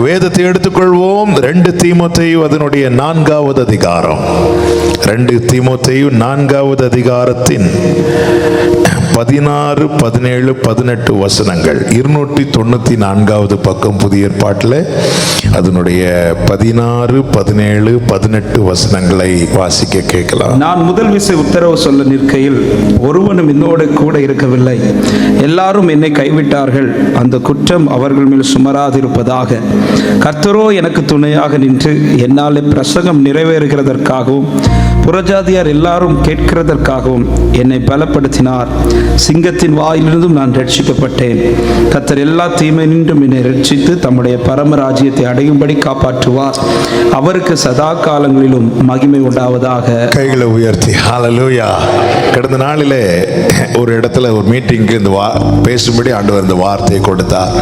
வேதத்தை எடுத்துக்கொள்வோம். 2 தீமோத்தேயு அதனுடைய 4வது அதிகாரம். 2 தீமோத்தேயு 4வது அதிகாரத்தின் 16, 17, 18 வசனங்கள். 294வது பக்கம் புதிய ஏற்பாட்டில் அதனுடைய 16, 17, 18 வசனங்களை வாசிக்க கேட்கலாம். நான் முதல் விசை உத்தரவு சொல்ல நிற்கையில் ஒருவனும் என்னோட கூட இருக்கவில்லை, எல்லாரும் என்னை கைவிட்டார்கள். அந்த குற்றம் அவர்கள் மேல் சுமராதிருப்பதாக. கர்த்தரோ எனக்கு துணையாக நின்று என்னாலே பிரசங்கம் நிறைவேறுகிறதற்காகவும் புறஜாதியார் எல்லாரும் கேட்கிறதற்காகவும் என்னை பலப்படுத்தினார். சிங்கத்தின் வாயிலிருந்தும் நான் ரட்சிக்கப்பட்டேன். கர்த்தர் எல்லா தீமையினின்றும் என்னை ரட்சித்து தம்முடைய பரமராஜ்யத்தை அடையும்படி காப்பாற்றுவார். அவருக்கு சதா காலங்களிலும் மகிமை உண்டாவதாக. கைகளை உயர்த்தி ஹல்லேலூயா. கடந்த நாளிலே ஒரு இடத்துல ஒரு மீட்டிங்கு இந்த பேசும்படி ஆண்டவர் இந்த வார்த்தையை கொடுத்தார்.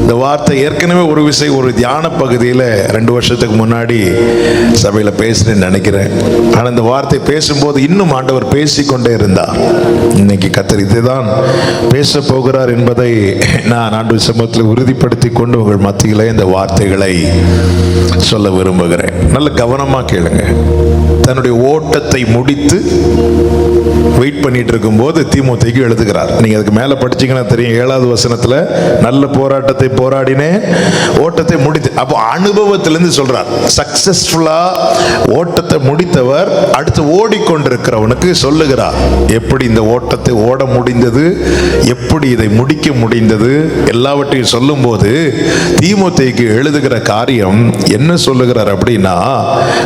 இந்த வார்த்தை ஏற்கனவே ஒரு விஷயம் ஒரு தியான பகுதியில் 2 வருஷத்துக்கு முன்னாடி சபையில் பேசுறேன்னு நினைக்கிறேன். ஆனால் இந்த வார்த்தை பேசும்போது இன்னும் ஆண்டவர் பேசிக்கொண்டே இருந்தார். இன்னைக்கு கர்த்தர் இதுதான் பேச போகிறார் என்பதை நான் ஆண்டவர் சமூகத்தில் உறுதிப்படுத்தி கொண்டு உங்கள் மத்தியிலே இந்த வார்த்தைகளை சொல்ல விரும்புகிறேன். நல்ல கவனமா கேளுங்க. தன்னுடைய ஓட்டத்தை முடித்து வெயிட் பண்ணிட்டு இருக்கும் போது தீமோத்தேயுக்கு எழுதுகிறார். நீங்க அதுக்கு மேல படிச்சீங்கன்னா தெரியும். 7வது வசனத்துல நல்ல போராட்டத்தை போராடினேன், ஓட்டத்தை முடித்து. அப்போ அனுபவத்திலிருந்து சொல்றார். சக்சஸ்ஃபுல்லா ஓட்டத்தை முடித்தவர் அடுத்து ஓடிக்கொண்டிருக்கிறவனுக்கு சொல்லுகிறார் எப்படி இந்த ஓட்டத்தை ஓட முடிந்தது, எப்படி இதை முடிக்க முடிந்தது, எல்லாவற்றையும் சொல்லும் போது தீமோத்தேயுக்கு எழுதுகிற காரியம் என்ன சொல்லுகிறார் அப்படின்னா,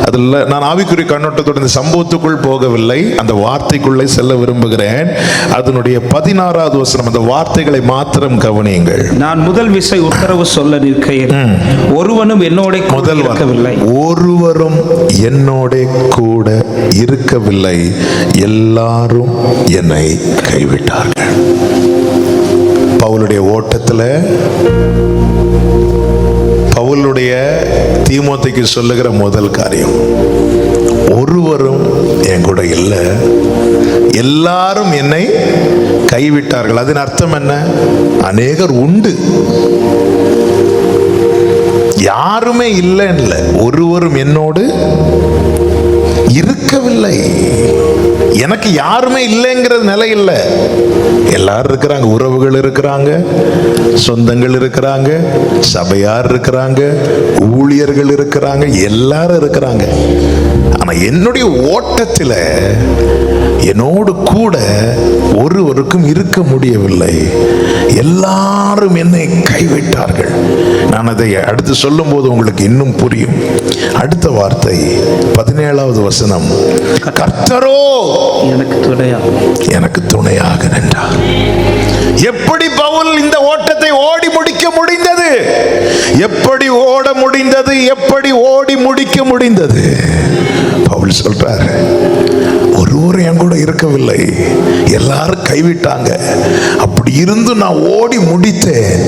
அதுல நான் ஆவிக்குரிய கண்ணோட்டத்தோடு இந்த சம்பவத்துக்குள் போகவில்லை, அந்த வார்த்தைக்குள்ளே செல்ல விரும்புகிறேன். அதனுடைய 16வது வசனம், அந்த வார்த்தைகளை மாத்திரம் கவனியுங்கள். நான் முதல் விசை உத்தரவு சொல்ல நிற்கையில் ஒருவனும் என்னோட கூட இருக்கவில்லை, ஒருவரும் என்னோட கூட இருக்கவில்லை, எல்லாரும் என்னை கைவிட்டார்கள். பவுலுடைய ஓட்டத்துல பவுலுடைய தீமோத்தேயுக்கு சொல்லுகிற முதல் காரியம், ஒருவரும் என் கூட இல்லை, எல்லாரும் என்னை கைவிட்டார்கள். அதன் அர்த்தம் என்ன? அநேகர் உண்டு, யாருமே இல்லை, ஒருவரும் என்னோடு இருக்கவில்லை. எனக்கு யாருமே இல்லைங்கிறது நிலை இல்லை. எல்லாரும் இருக்கிறாங்க, உறவுகள் இருக்கிறாங்க, சொந்தங்கள் இருக்கிறாங்க, சபையார் இருக்கிறாங்க, ஊழியர்கள் இருக்கிறாங்க, எல்லாரும் இருக்கிறாங்க. ஆனா என்னுடைய ஓட்டத்தில் என்னோடு கூட ஒருவருக்கும் இருக்க முடியவில்லை, எல்லாரும் என்னை கைவிட்டார்கள். நான் அதை அடுத்து சொல்லும் போது உங்களுக்கு இன்னும் புரியும். அடுத்த வார்த்தை 17வது வசனம், கர்த்தரோ எனக்கு துணையாக நின்றார். எப்படி பவுல் இந்த ஓட்டத்தை ஓடி முடிக்க முடிந்தது? எப்படி ஓட முடிந்தது? எப்படி ஓடி முடிக்க முடிந்தது? பவுல் சொல்றார், ஒருவரும் என் கூட இருக்கவில்லை, எல்லாரும் கைவிட்டாங்க. அப்படி இருந்து நான் ஓடி முடித்தேன்.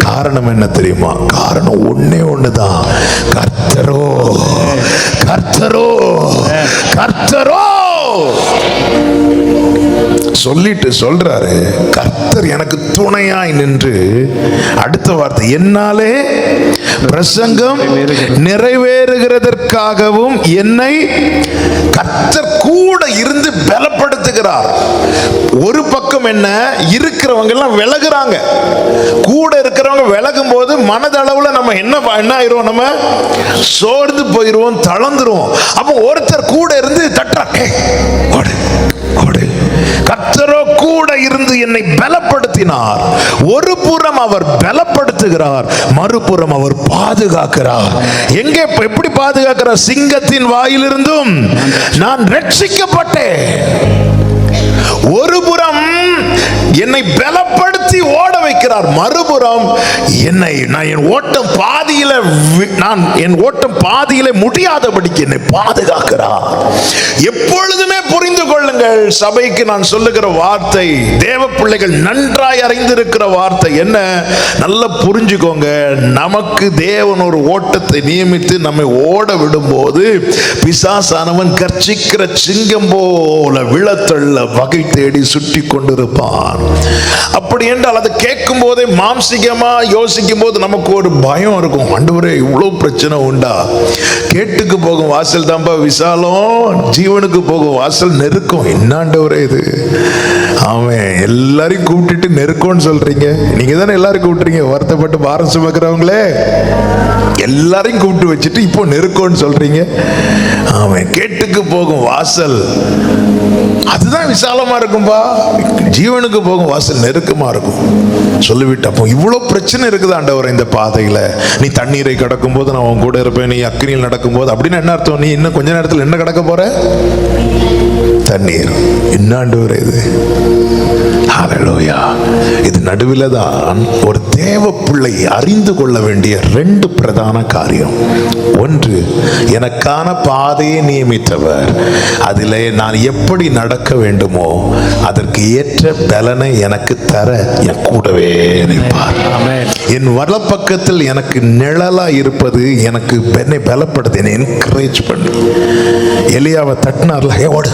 காரணம் என்ன தெரியுமா? காரணம் ஒன்னே ஒண்ணுதான், கர்த்தரோ கர்த்தரோ கர்த்தரோ. சொல்லிட்டு சொல்றாரு, கர்த்தர் எனக்கு துணையாய் நின்று, அடுத்த வார்த்தை, என்னாலே பிரசங்கம் நிறைவேறுகிறதற்காகவும் என்னை கர்த்தர் கூட இருந்து பலப்படுத்துகிறார். ஒரு பக்கம் என்ன, இருக்கிறவங்க எல்லாம் விலகுறாங்க. கூட இருக்கிறவங்க விலகும் போது மனதளவுல நம்ம என்ன ஆயிரும், நம்ம சோர்ந்து போயிருவோம், தளர்ந்துருவோம். அப்போ ஒருத்தர் கூட இருந்து தட்டுறா, ஓடு ஓடு. கர்த்தரோ கூட இருந்து என்னை பலப்படுத்தினார். ஒரு புறம் அவர் பலப்படுத்துகிறார், மறுபுறம் அவர் பாதுகாக்கிறார். எங்கே எப்படி பாதுகாக்கிறார்? சிங்கத்தின் வாயிலிருந்தும் நான் ரட்சிக்கப்பட்டேன். ஒரு புறம் என்னை பலப்படுத்தி ஓட வைக்கிறார், மறுபுறம் நான் என் ஓட்டம் பாதியிலே முடியாதபடிக்கு என்னை பாதுகாக்கிறார். எப்பொழுதுமே புரிந்து கொள்ளுங்கள், சபைக்கு நான் சொல்லுகிற வார்த்தை, தேவ பிள்ளைகள் நன்றாய் அறிந்திருக்கிற வார்த்தை என்ன, நல்லா புரிஞ்சுக்கோங்க. நமக்கு தேவன் ஒரு ஓட்டத்தை நியமித்து நம்மை ஓட விடும்போது பிசாசானவன் கர்ச்சிக்கிற சிங்கம் போல விழத்தள்ள வகை தேடி சுற்றி கொண்டிருப்பான். அப்படி என்றால் அதை கேட்கும் போதே மாம்சிகமா யோசிக்கும் போது நமக்கு ஒரு பயம் இருக்கும். ஆண்டவரே, இவ்வளவு பிரச்சனை உண்டா? கேட்டுக்கு போகும் வாசல் தான்ப்பா விசாலம், ஜீவனுக்கு போகும் வாசல் நெருக்கம். என்ன ஆண்டவரே இது? அவன் எல்லாரையும் கூப்பிட்டுட்டு நெருக்கம்னு சொல்றீங்க. நீங்க தானே எல்லாரும் கூப்பிட்டுறீங்க. வருத்தப்பட்டு பாரம் சுமக்கிறவங்களே எல்லாரையும் கூப்பிட்டு வச்சுட்டு இப்போ நெருக்கம்னு சொல்றீங்க. அவன் கேட்டுக்கு போகும் வாசல் அதுதான் விசாலமா இருக்கும்பா, ஜீவனுக்கு போகும் வாசல் நெருக்கமா இருக்கும் சொல்லிவிட்டு. அப்போ இவ்வளவு பிரச்சனை இருக்குது ஆண்டவரே இந்த பாதையில. நீ தண்ணீரை கடக்கும் போது நான் உன் கூட இருப்பேன், நீ அக்னியில் நடக்கும் போது அப்படின்னு என்ன அர்த்தம்? நீ இன்னும் கொஞ்ச நேரத்தில் என்ன கடக்க போற? தண்ணீர். என்ன ஆண்டவரே இது? ஹல்லேலூயா. இது நடுவில் தான் ஒரு தேவ பிள்ளை அறிந்து கொள்ள வேண்டிய 2 பிரதான காரியம். ஒன்று, எனக்கான பாதையை நியமித்தவர், அதிலே நான் எப்படி நடக்க வேண்டுமோ அதற்கு ஏற்ற பலனை எனக்கு தர என் கூடவே நிற்பார். என் வலப்பக்கத்தில் எனக்கு நிழலா இருப்பது எனக்கு என்னை பலப்படுது, என்னை என்கரேஜ் பண்ணு. எலியாவை தட்டினார்ல, ஓடு,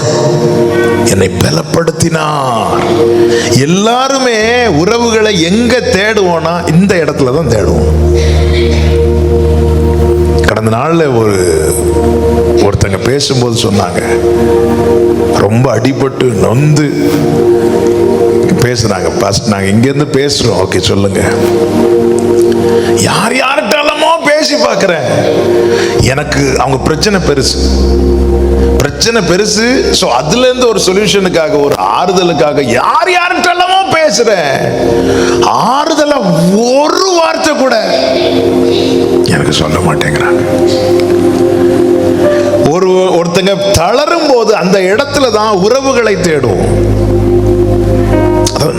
என்னை பலப்படுத்தினார். எல்லாருமே உறவுகளை எங்க தேடுவோம்னா இந்த இடத்துல தான் தேடுவோம். கடந்த நாள்ல ஒருத்தங்க பேசும்போது சொன்னாங்க, ரொம்ப அடிபட்டு நொந்து பேசுறாங்க. நாங்க இங்க இருந்து பேசுறோம், ஓகே சொல்லுங்க. யார் யார்கிட்டமோ பேசி பார்க்கிறேன், எனக்கு அவங்க பிரச்சனை பெருசு. சோ அதுல இருந்து ஒரு சொல்யூஷனுக்காக, ஒரு ஆறுதலுக்காக யார் யார்கிட்டமோ பேசுறேன், ஆறுதல ஒரு வார்த்தை கூட எனக்கு சொல்ல மாட்டேங்கிறாங்க. ஒருத்தங்க தளரும் போது அந்த இடத்துல தான் உறவுகளை தேடுவோம்.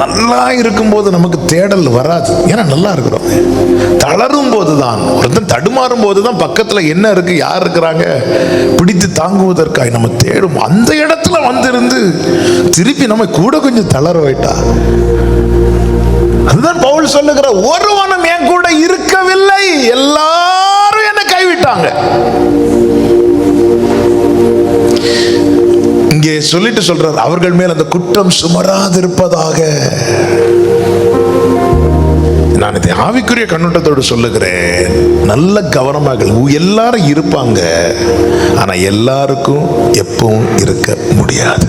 நல்லா இருக்கும் போது நமக்கு தேடல் வராது, ஏன்னா நல்லா இருக்கிறோம். தளரும் போதுதான், ஒருத்தன் தடுமாறும் போதுதான் பக்கத்துல என்ன இருக்கு, யார் இருக்கிறாங்க பிடித்து தாங்குவதற்காக நம்ம தேடும். அந்த இடத்துல வந்திருந்து திருப்பி நம்ம கூட கொஞ்சம் தளர வைட்டா, அதுதான் பவுல் சொல்லுகிற, ஒருவனும் என் கூட இருக்கவில்லை, எல்லாரும் என்னை கைவிட்டாங்க. இங்கே சொல்லிட்டு சொல்றார், அவர்கள் மேல் அந்த குற்றம் சுமராதிருப்பதாக. நான் இதை ஆவிக்குரிய கண்ணோட்டத்தோடு சொல்லுகிறேன். நல்ல கவனமாக, எல்லாரும் இருப்பாங்க, ஆனா எல்லாருக்கும் எப்பவும் இருக்க முடியாது.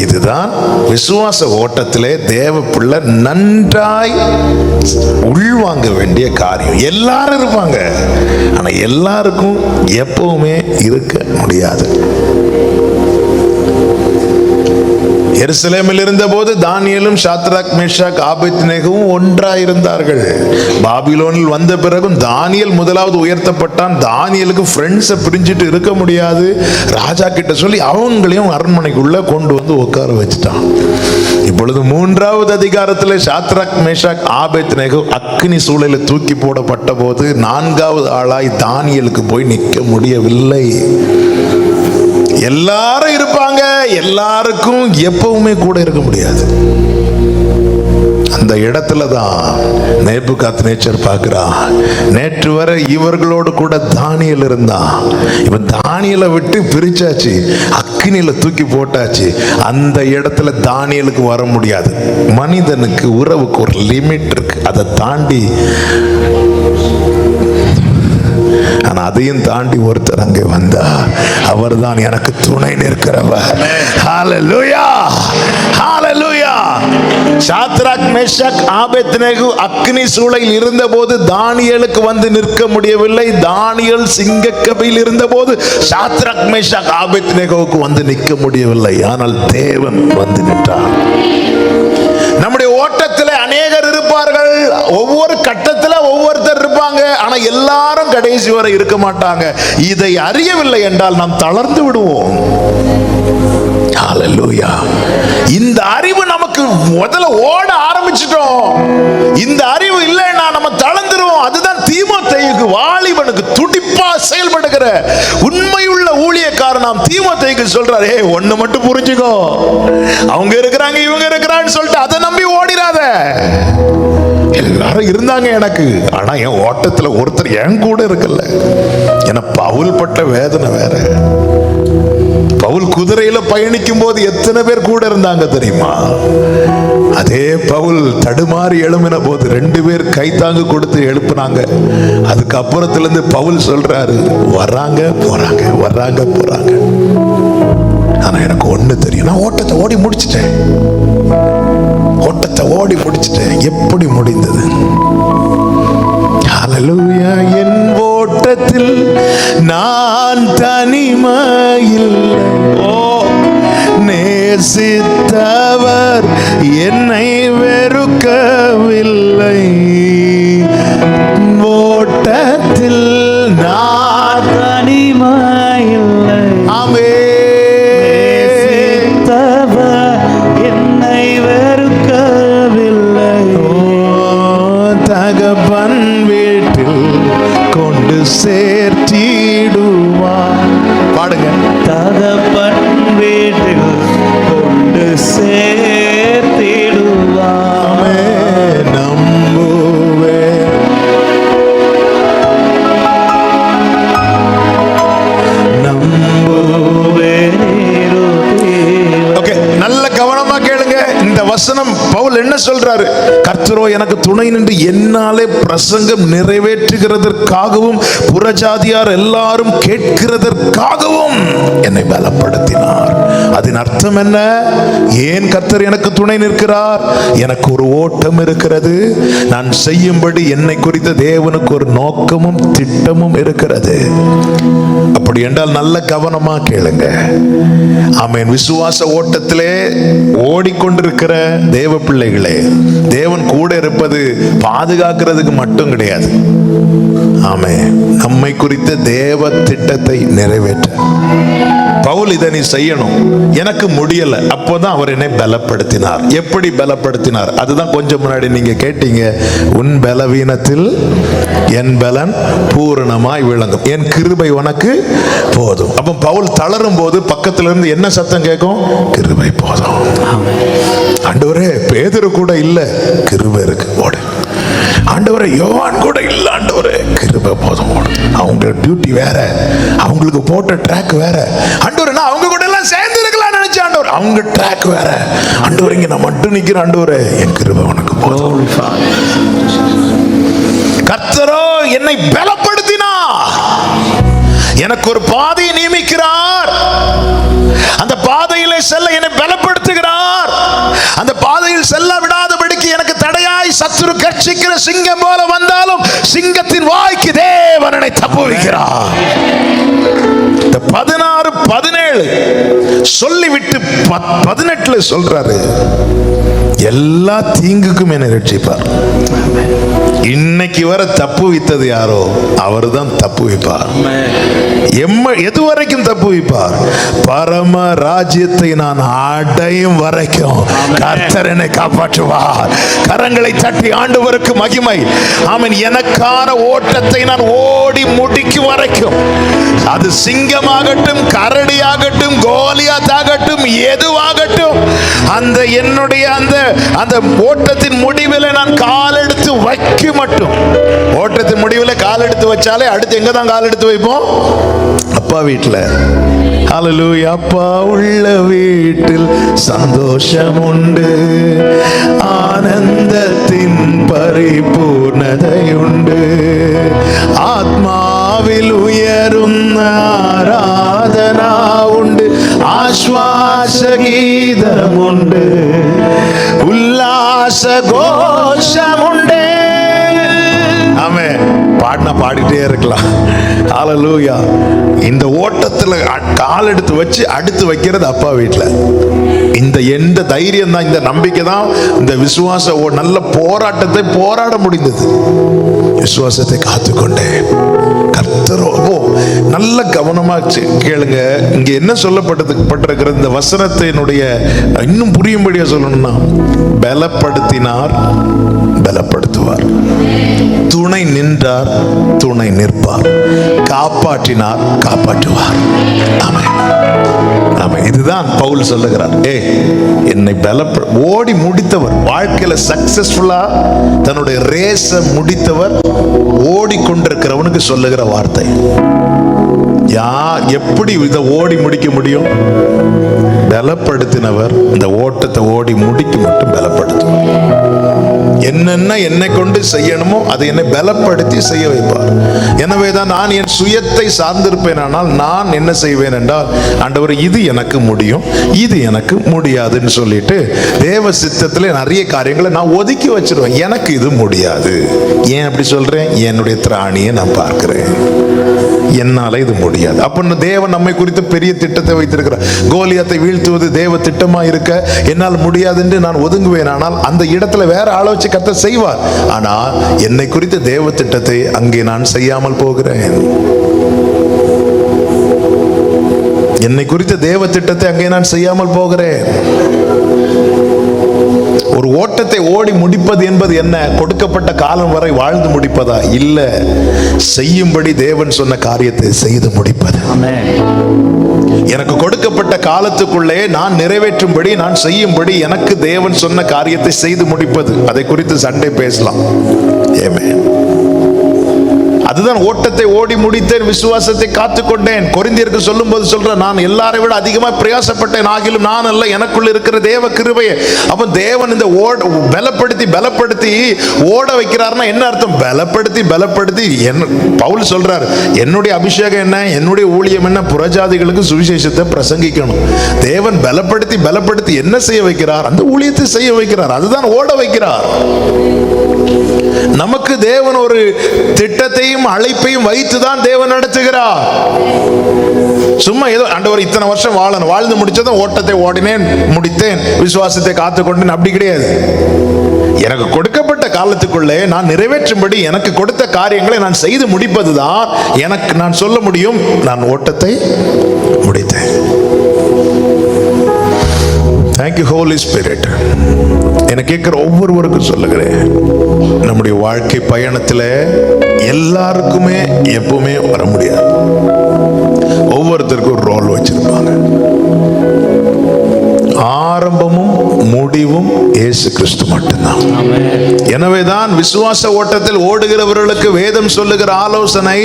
இதுதான் விசுவாச ஓட்டத்திலே தேவ பிள்ளை நன்றாய் உள்வாங்க வேண்டிய காரியம். எல்லாரும் இருப்பாங்க, ஆனா எல்லாருக்கும் எப்பவுமே இருக்க முடியாது. எருசலேமில் இருந்தபோது தானியேலும் சாத்ராக் மேஷாக் ஆபேத்நேகோவும் ஒன்றாயிருந்தார்கள். பாபிலோனில் வந்த பிறகும் தானியேல் முதலாவது உயர்த்தப்பட்டான். தானியேலுக்கு ஃப்ரெண்ட்ஸை பிரிஞ்சிட்டு இருக்க முடியாது. ராஜா கிட்ட சொல்லி அவங்களையும் அரண்மனைக்குள்ள கொண்டு வந்து உட்கார வச்சுட்டான். இப்பொழுது 3வது அதிகாரத்தில் சாத்ராக் மேஷாக் ஆபேத்நேகோ அக்னி சூளையில தூக்கி போடப்பட்ட போது 4வது ஆளாய் தானியேலுக்கு போய் நிற்க முடியவில்லை. எல்லாரும் இருப்பாங்க, எல்லாருக்கும் எப்பவுமே கூட இருக்க முடியாது. அந்த இடத்துல தான் நேபுகாத்நேச்சர் பார்க்கிறான். நேற்று வரை இவர்களோடு கூட தானியேல் இருந்தான், இவன் தானியேலை விட்டு பிரிச்சாச்சு, அக்னியில தூக்கி போட்டாச்சு. அந்த இடத்துல தானியேலுக்கு வர முடியாது. மனிதனுக்கு உறவுக்கு ஒரு லிமிட் இருக்கு, அதை தாண்டி. ஆனா அதையும் தாண்டி ஒருத்தர் அங்கே வந்தா, அவர் தான் எனக்கு துணை நிற்கிறவர். ஹல்லேலூயா, ஹல்லேலூயா. சாத்ராக் மேஷாக் ஆபேத்நேகோ அக்னி சூளையில் இருந்தபோது தானியேலுக்கு வந்து நிற்க முடியவில்லை. தானியேல் சிங்கக்கபியில் இருந்தபோது சாத்ராக் மேஷாக் ஆபேத்நேகோவுக்கு வந்து நிற்க முடியவில்லை. ஆனால் தேவன் வந்து நின்றார். நம்முடைய ஓட்டத்தில் அநேகர் இருப்பார்கள், ஒவ்வொரு கட்டத்தில் ஒவ்வொருத்தர் இருப்பாங்க, ஆனா எல்லாரும் கடைசி வரை இருக்க மாட்டாங்க. இதை அறியவில்லை என்றால் நாம் தளர்ந்து விடுவோம். ஹல்லேலூயா. இந்த அறிவு நமக்கு முதல்ல ஓட ஆரம்பிச்சிட்டோம். இந்த அறிவு இல்லைன்னா நம்ம தளர்ந்துருவோம். அதுதான் தீமோத்தேயுக்கு, வாலிபனுக்கு, துடிப்பா செயல்படுகிற உண்மையுள்ள ஊழியக்காரன் நாம் தீமோத்தேயுக்கு சொல்றாரு, ஏய் ஒண்ணு மட்டும் புரிஞ்சுக்கோ, அவங்க இருக்கிறாங்க இவங்க இருக்கிறான்னு சொல்லிட்டு அதை நம்பி ஓடிராத. எல்லாரும் இருந்தாங்க எனக்கு, ஆனா என் ஓட்டத்துல ஒருத்தர் என் கூட இருக்கல. என பவுல் பட்ட வேதனை வேற. பவுல் குதிரையில பயணிக்கும் போது எத்தனை பேர் கூட இருந்தாங்க தெரியுமா? அதே பவுல் தடுமாறி எழும்பின போது 2 பேர் கைத்தாங்கு கொடுத்து எழுப்புனாங்க. அதுக்கு அப்புறத்துல இருந்து பவுல் சொல்றாரு, வர்றாங்க போறாங்க, வர்றாங்க போறாங்க. ஆனா எனக்கு ஒண்ணு தெரியும், நான் ஓட்டத்தை ஓடி முடிச்சிட்டேன். எப்படி முடிந்தது? ஹல்லேலூயா. என் ஓட்டத்தில் நான் தனிமையில், நேசித்தவர் என்னை வெறுக்கவில்லை. ஓட்டத்தில் நான் தனிமையில்லை. ஆமே. என்னை வெறுக்கவில்லை. தகப்பன் வீட்டில் கொண்டு சேர்த்திடுவார். பாடுங்க. தகப்பன் வீட்டில் கொண்டு சேர்த்திடுவார். நம்புவே ஓகே, நல்ல கவனமா கேளுங்க. இந்த வசனம் பவுல் என்ன சொல்றாரு? கர்த்தரோ எனக்கு துணை நின்று என்னாலே பிரசங்கம் நிறைவேற்றுகிறதற்காகவும் புறஜாதியார் எல்லாரும் கேட்கிறதற்காகவும் என்னை பலப்படுத்தினார். அதன் அர்த்தம் என்ன? ஏன் கர்த்தர் எனக்கு துணை நிற்கிறார்? எனக்கு ஒரு ஓட்டம் இருக்கிறது. நான் செய்யும்படி என்னை குறித்த தேவனுக்கு ஒரு நோக்கமும் திட்டமும் இருக்கிறது. அப்படி என்றால் நல்ல கவனமா கேளுங்க. ஆமென். விசுவாச ஓட்டத்திலே ஓடிக்கொண்டிருக்கிற தேவ பிள்ளைகளே, தேவன் கூட இருப்பது பாதுகாக்கிறதுக்கு மட்டும் கிடையாது. ஆமென். நம்மை குறித்த தேவ திட்டத்தை நிறைவேற்ற பவுல் இதை நீ செய்யணும். எனக்கு முடியல, அப்போதான் அவர் என்னை பலப்படுத்தினார். எப்படி பலப்படுத்தினார்? அதுதான் கொஞ்சம் முன்னாடி நீங்க கேட்டீங்க. உன் பலவீனத்தில் என் பலன் பூரணமாய் விளங்கும், என் கிருபை உனக்கு போதும். அப்ப பவுல் தளரும் போது பக்கத்துல இருந்து என்ன சத்தம் கேட்கும்? கிருபை போதும். ஆண்டவரே, பேதுரு கூட இல்ல, கிருபை இருக்கு, ஓடு. ஆண்டவரே, யோவான் கூட இல்ல, ஆண்டவரே, கிருபை போதும், ஓடு. அவங்க டியூட்டி வேற, அவங்களுக்கு போட்ட ட்ராக் வேற. ஆண்டவரே, நான் அவங்க கூட எல்லாம் சேர்ந்து இருக்கலாம் நினைச்சேன். ஆண்டவர், அவங்க ட்ராக் வேற. ஆண்டவர், இங்க நான் மட்டும் நிக்கிறேன். ஆண்டவரே, என் கிருபை உனக்கு போதும். கர்த்தரோ என்னை பலப்படுத்தினார். எனக்கு ஒரு பாதையை நியமிக்கிறார். அந்த பாதையிலே செல்ல என்னை பலப்படுத்துகிறார். அந்த பாதையில் செல்ல விடாதபடிக்கு எனக்கு தடையாய் சத்துரு கர்ச்சிக்கிற சிங்கம் போல வந்தாலும் சிங்கத்தின் வாய்க்கு தேவன் என்னை தப்புவிக்கிறார். 16-17 சொல்லிவிட்டு 18 சொல்றாரு, எல்லா தீங்குக்கும் என்னை ரட்சிப்பார். இன்னைக்கு வர தப்பு வைத்தது யாரோ அவர் தான் தப்பு வைப்பார். எது வரைக்கும் தப்பு வைப்பார்? பரம ராஜ்யத்தை நான் அடையும் வரைக்கும் கர்த்தர் என்னை காப்பாற்றுவார். கரங்களை தட்டி ஆண்டவருக்கு மகிமை. ஆமென். எனக்கான ஓட்டத்தை நான் ஓடி முடிக்கும் வரைக்கும், அது சிங்கமாகட்டும், கரடியாகட்டும், கோலியாத்தாகட்டும், எதுவாகட்டும், அந்த என்னுடைய அந்த ஓட்டத்தின் முடிவில் நான் கால் எடுத்து வைக்க மட்டும். ஓட்டத்தின் முடிவில் கால் எடுத்து வச்சாலே அடுத்து எங்க தான் கால் எடுத்து வைப்போம்? அப்பா வீட்டில். ஹல்லேலூயா. அப்பா உள்ள வீட்டில் சந்தோஷம் உண்டு, ஆனந்தத்தின் பரிபூர்ணதை உண்டு, ஆத்மாவில் உயரும் ஆராதனா உண்டு, ஆஸ்வாச கீதம் உண்டு, உல்லாச கோஷம் உண்டு. ஆமென். பாடினா பாடிட்டே இருக்கலாம். ஹல்லேலூயா. இந்த ஓட்டத்துல கால் எடுத்து வச்சு அடுத்து வைக்கிறது அப்பா வீட்டில். இந்த தைரியம் தான், இந்த நம்பிக்கை தான் இந்த விசுவாச நல்ல போராட்டத்தை போராட முடிந்தது. விசுவாசத்தை காத்துக்கொண்டேன். கர்த்தரோ நல்ல கவனமா கேளுங்க. இங்க என்ன சொல்லப்பட்டிருக்கிறது? இந்த வசனத்தினுடைய இன்னும் புரியும்படியா சொல்லணும்னா, பலப்படுத்தினார், பலப்படுத்துவார், துணை நின்றார், துணை நிற்பார், காப்பாற்றினார், காப்பாற்றுவார். ஆமென். ஆமென். இதுதான் பவுல் சொல்லுகிறார். என்னை ஓடி முடித்தவர், வாழ்க்கையில சக்சஸ்ஃபுல்லா தன்னுடைய ரேஸ முடித்தவர், ஓடிக்கொண்டிருக்கிறவனுக்கு சொல்லுகிற வார்த்தை. எப்படி இதை ஓடி முடிக்க முடியும்? பலப்படுத்தினவர் இந்த ஓட்டத்தை ஓடி முடிக்க மட்டும் பலப்படுத்துவார். என்னென்ன என்னை கொண்டு செய்யணுமோ அதை என்னை பலப்படுத்தி செய்ய வைப்பார். எனவேதான் நான் என் சுயத்தை சார்ந்திருப்பேன். ஆனால் நான் என்ன செய்வேன் என்றால், ஆண்டவர் இது எனக்கு முடியும், இது எனக்கு முடியாதுன்னு சொல்லிட்டு தேவ சித்தத்திலே நிறைய காரியங்களை நான் ஒதுக்கி வச்சிருவேன். எனக்கு இது முடியாது. ஏன் அப்படி சொல்றேன்? என்னுடைய திராணியை நான் பார்க்கிறேன், என்னால இது முடியாது. அப்ப தேவன் நம்மை குறித்து பெரிய திட்டத்தை வைத்திருக்கிறார். கோலியாத்தை வீழ்த்துவது தேவ திட்டமா இருக்க என்னால் முடியாது என்று நான் ஒதுங்குவேன். ஆனால் அந்த இடத்துல வேற ஆளை வச்சு கர்த்தர் செய்வார். ஆனா என்னை குறித்த தேவ திட்டத்தை அங்கே நான் செய்யாமல் போகிறேன். என்னை குறித்த தேவ திட்டத்தை அங்கே நான் செய்யாமல் போகிறேன். ஒரு ஓட்டத்தை ஓடி முடிப்பது என்பது என்ன? கொடுக்கப்பட்ட காலம் வரை வாழ்ந்து முடிப்பதா? இல்ல, செய்யும்படி தேவன் சொன்ன காரியத்தை செய்து முடிப்பது. எனக்கு கொடுக்கப்பட்ட காலத்துக்குள்ளே நான் நிறைவேற்றும்படி, நான் செய்யும்படி எனக்கு தேவன் சொன்ன காரியத்தை செய்து முடிப்பது. அதை குறித்து சண்டே பேசலாம். ஆமென். அதுதான் ஓட்டத்தை ஓடி முடித்தேன், விசுவாசத்தை காத்துக்கொண்டேன். கொரிந்தியருக்கு சொல்லும் போது சொல்றேன், நான் எல்லாரை விட அதிகமாக பிரயாசப்பட்டேன், ஆகிலும் நான் அல்ல, எனக்குள்ள இருக்கிற தேவ கிருபையே. அப்ப தேவன் இந்த பலப்படுத்தி ஓட வைக்கிறார்னா என்ன அர்த்தம்? பலப்படுத்தி பவுல் சொல்றார், என்னுடைய அபிஷேகம் என்ன, என்னுடைய ஊழியம் என்ன? புறஜாதிகளுக்கு சுவிசேஷத்தை பிரசங்கிக்கணும். தேவன் பலப்படுத்தி என்ன செய்ய வைக்கிறார்? அந்த ஊழியத்தை செய்ய வைக்கிறார். அதுதான் ஓட வைக்கிறார். நமக்கு தேவன் ஒரு திட்டத்தையும் அழைப்பையும் வைத்துதான் தேவன் நடத்துகிறார். சும்மா ஏதோ ஆண்டவர் இத்தனை வருஷம் வாழணும், வாழ்ந்து முடிச்சதும் ஓட்டத்தை ஓடினேன், முடித்தேன், விசுவாசத்தை காத்துக்கொண்டேன், அப்படி கிடையாது. எனக்கு கொடுக்கப்பட்ட காலத்துக்குள்ளே நான் நிறைவேற்றும்படி எனக்கு கொடுத்த காரியங்களை நான் செய்து முடிப்பதுதான் எனக்கு நான் சொல்ல முடியும், நான் ஓட்டத்தை முடித்தேன். Thank you Holy Spirit. எனக்கு கேட்கிற ஒவ்வொருவருக்கும் சொல்லுகிறேன், நம்முடைய வாழ்க்கை பயணத்தில் எல்லாருக்குமே எப்பவுமே வர முடியாது. ஒவ்வொருத்தருக்கும் ஒரு ரோல் வச்சிருப்பாங்க. ஆரம்பமும் முடிவும் இயேசு கிறிஸ்து மட்டும்தான். எனவேதான் விசுவாச ஓட்டத்தில் ஓடுகிறவர்களுக்கு வேதம் சொல்லுகிற ஆலோசனை,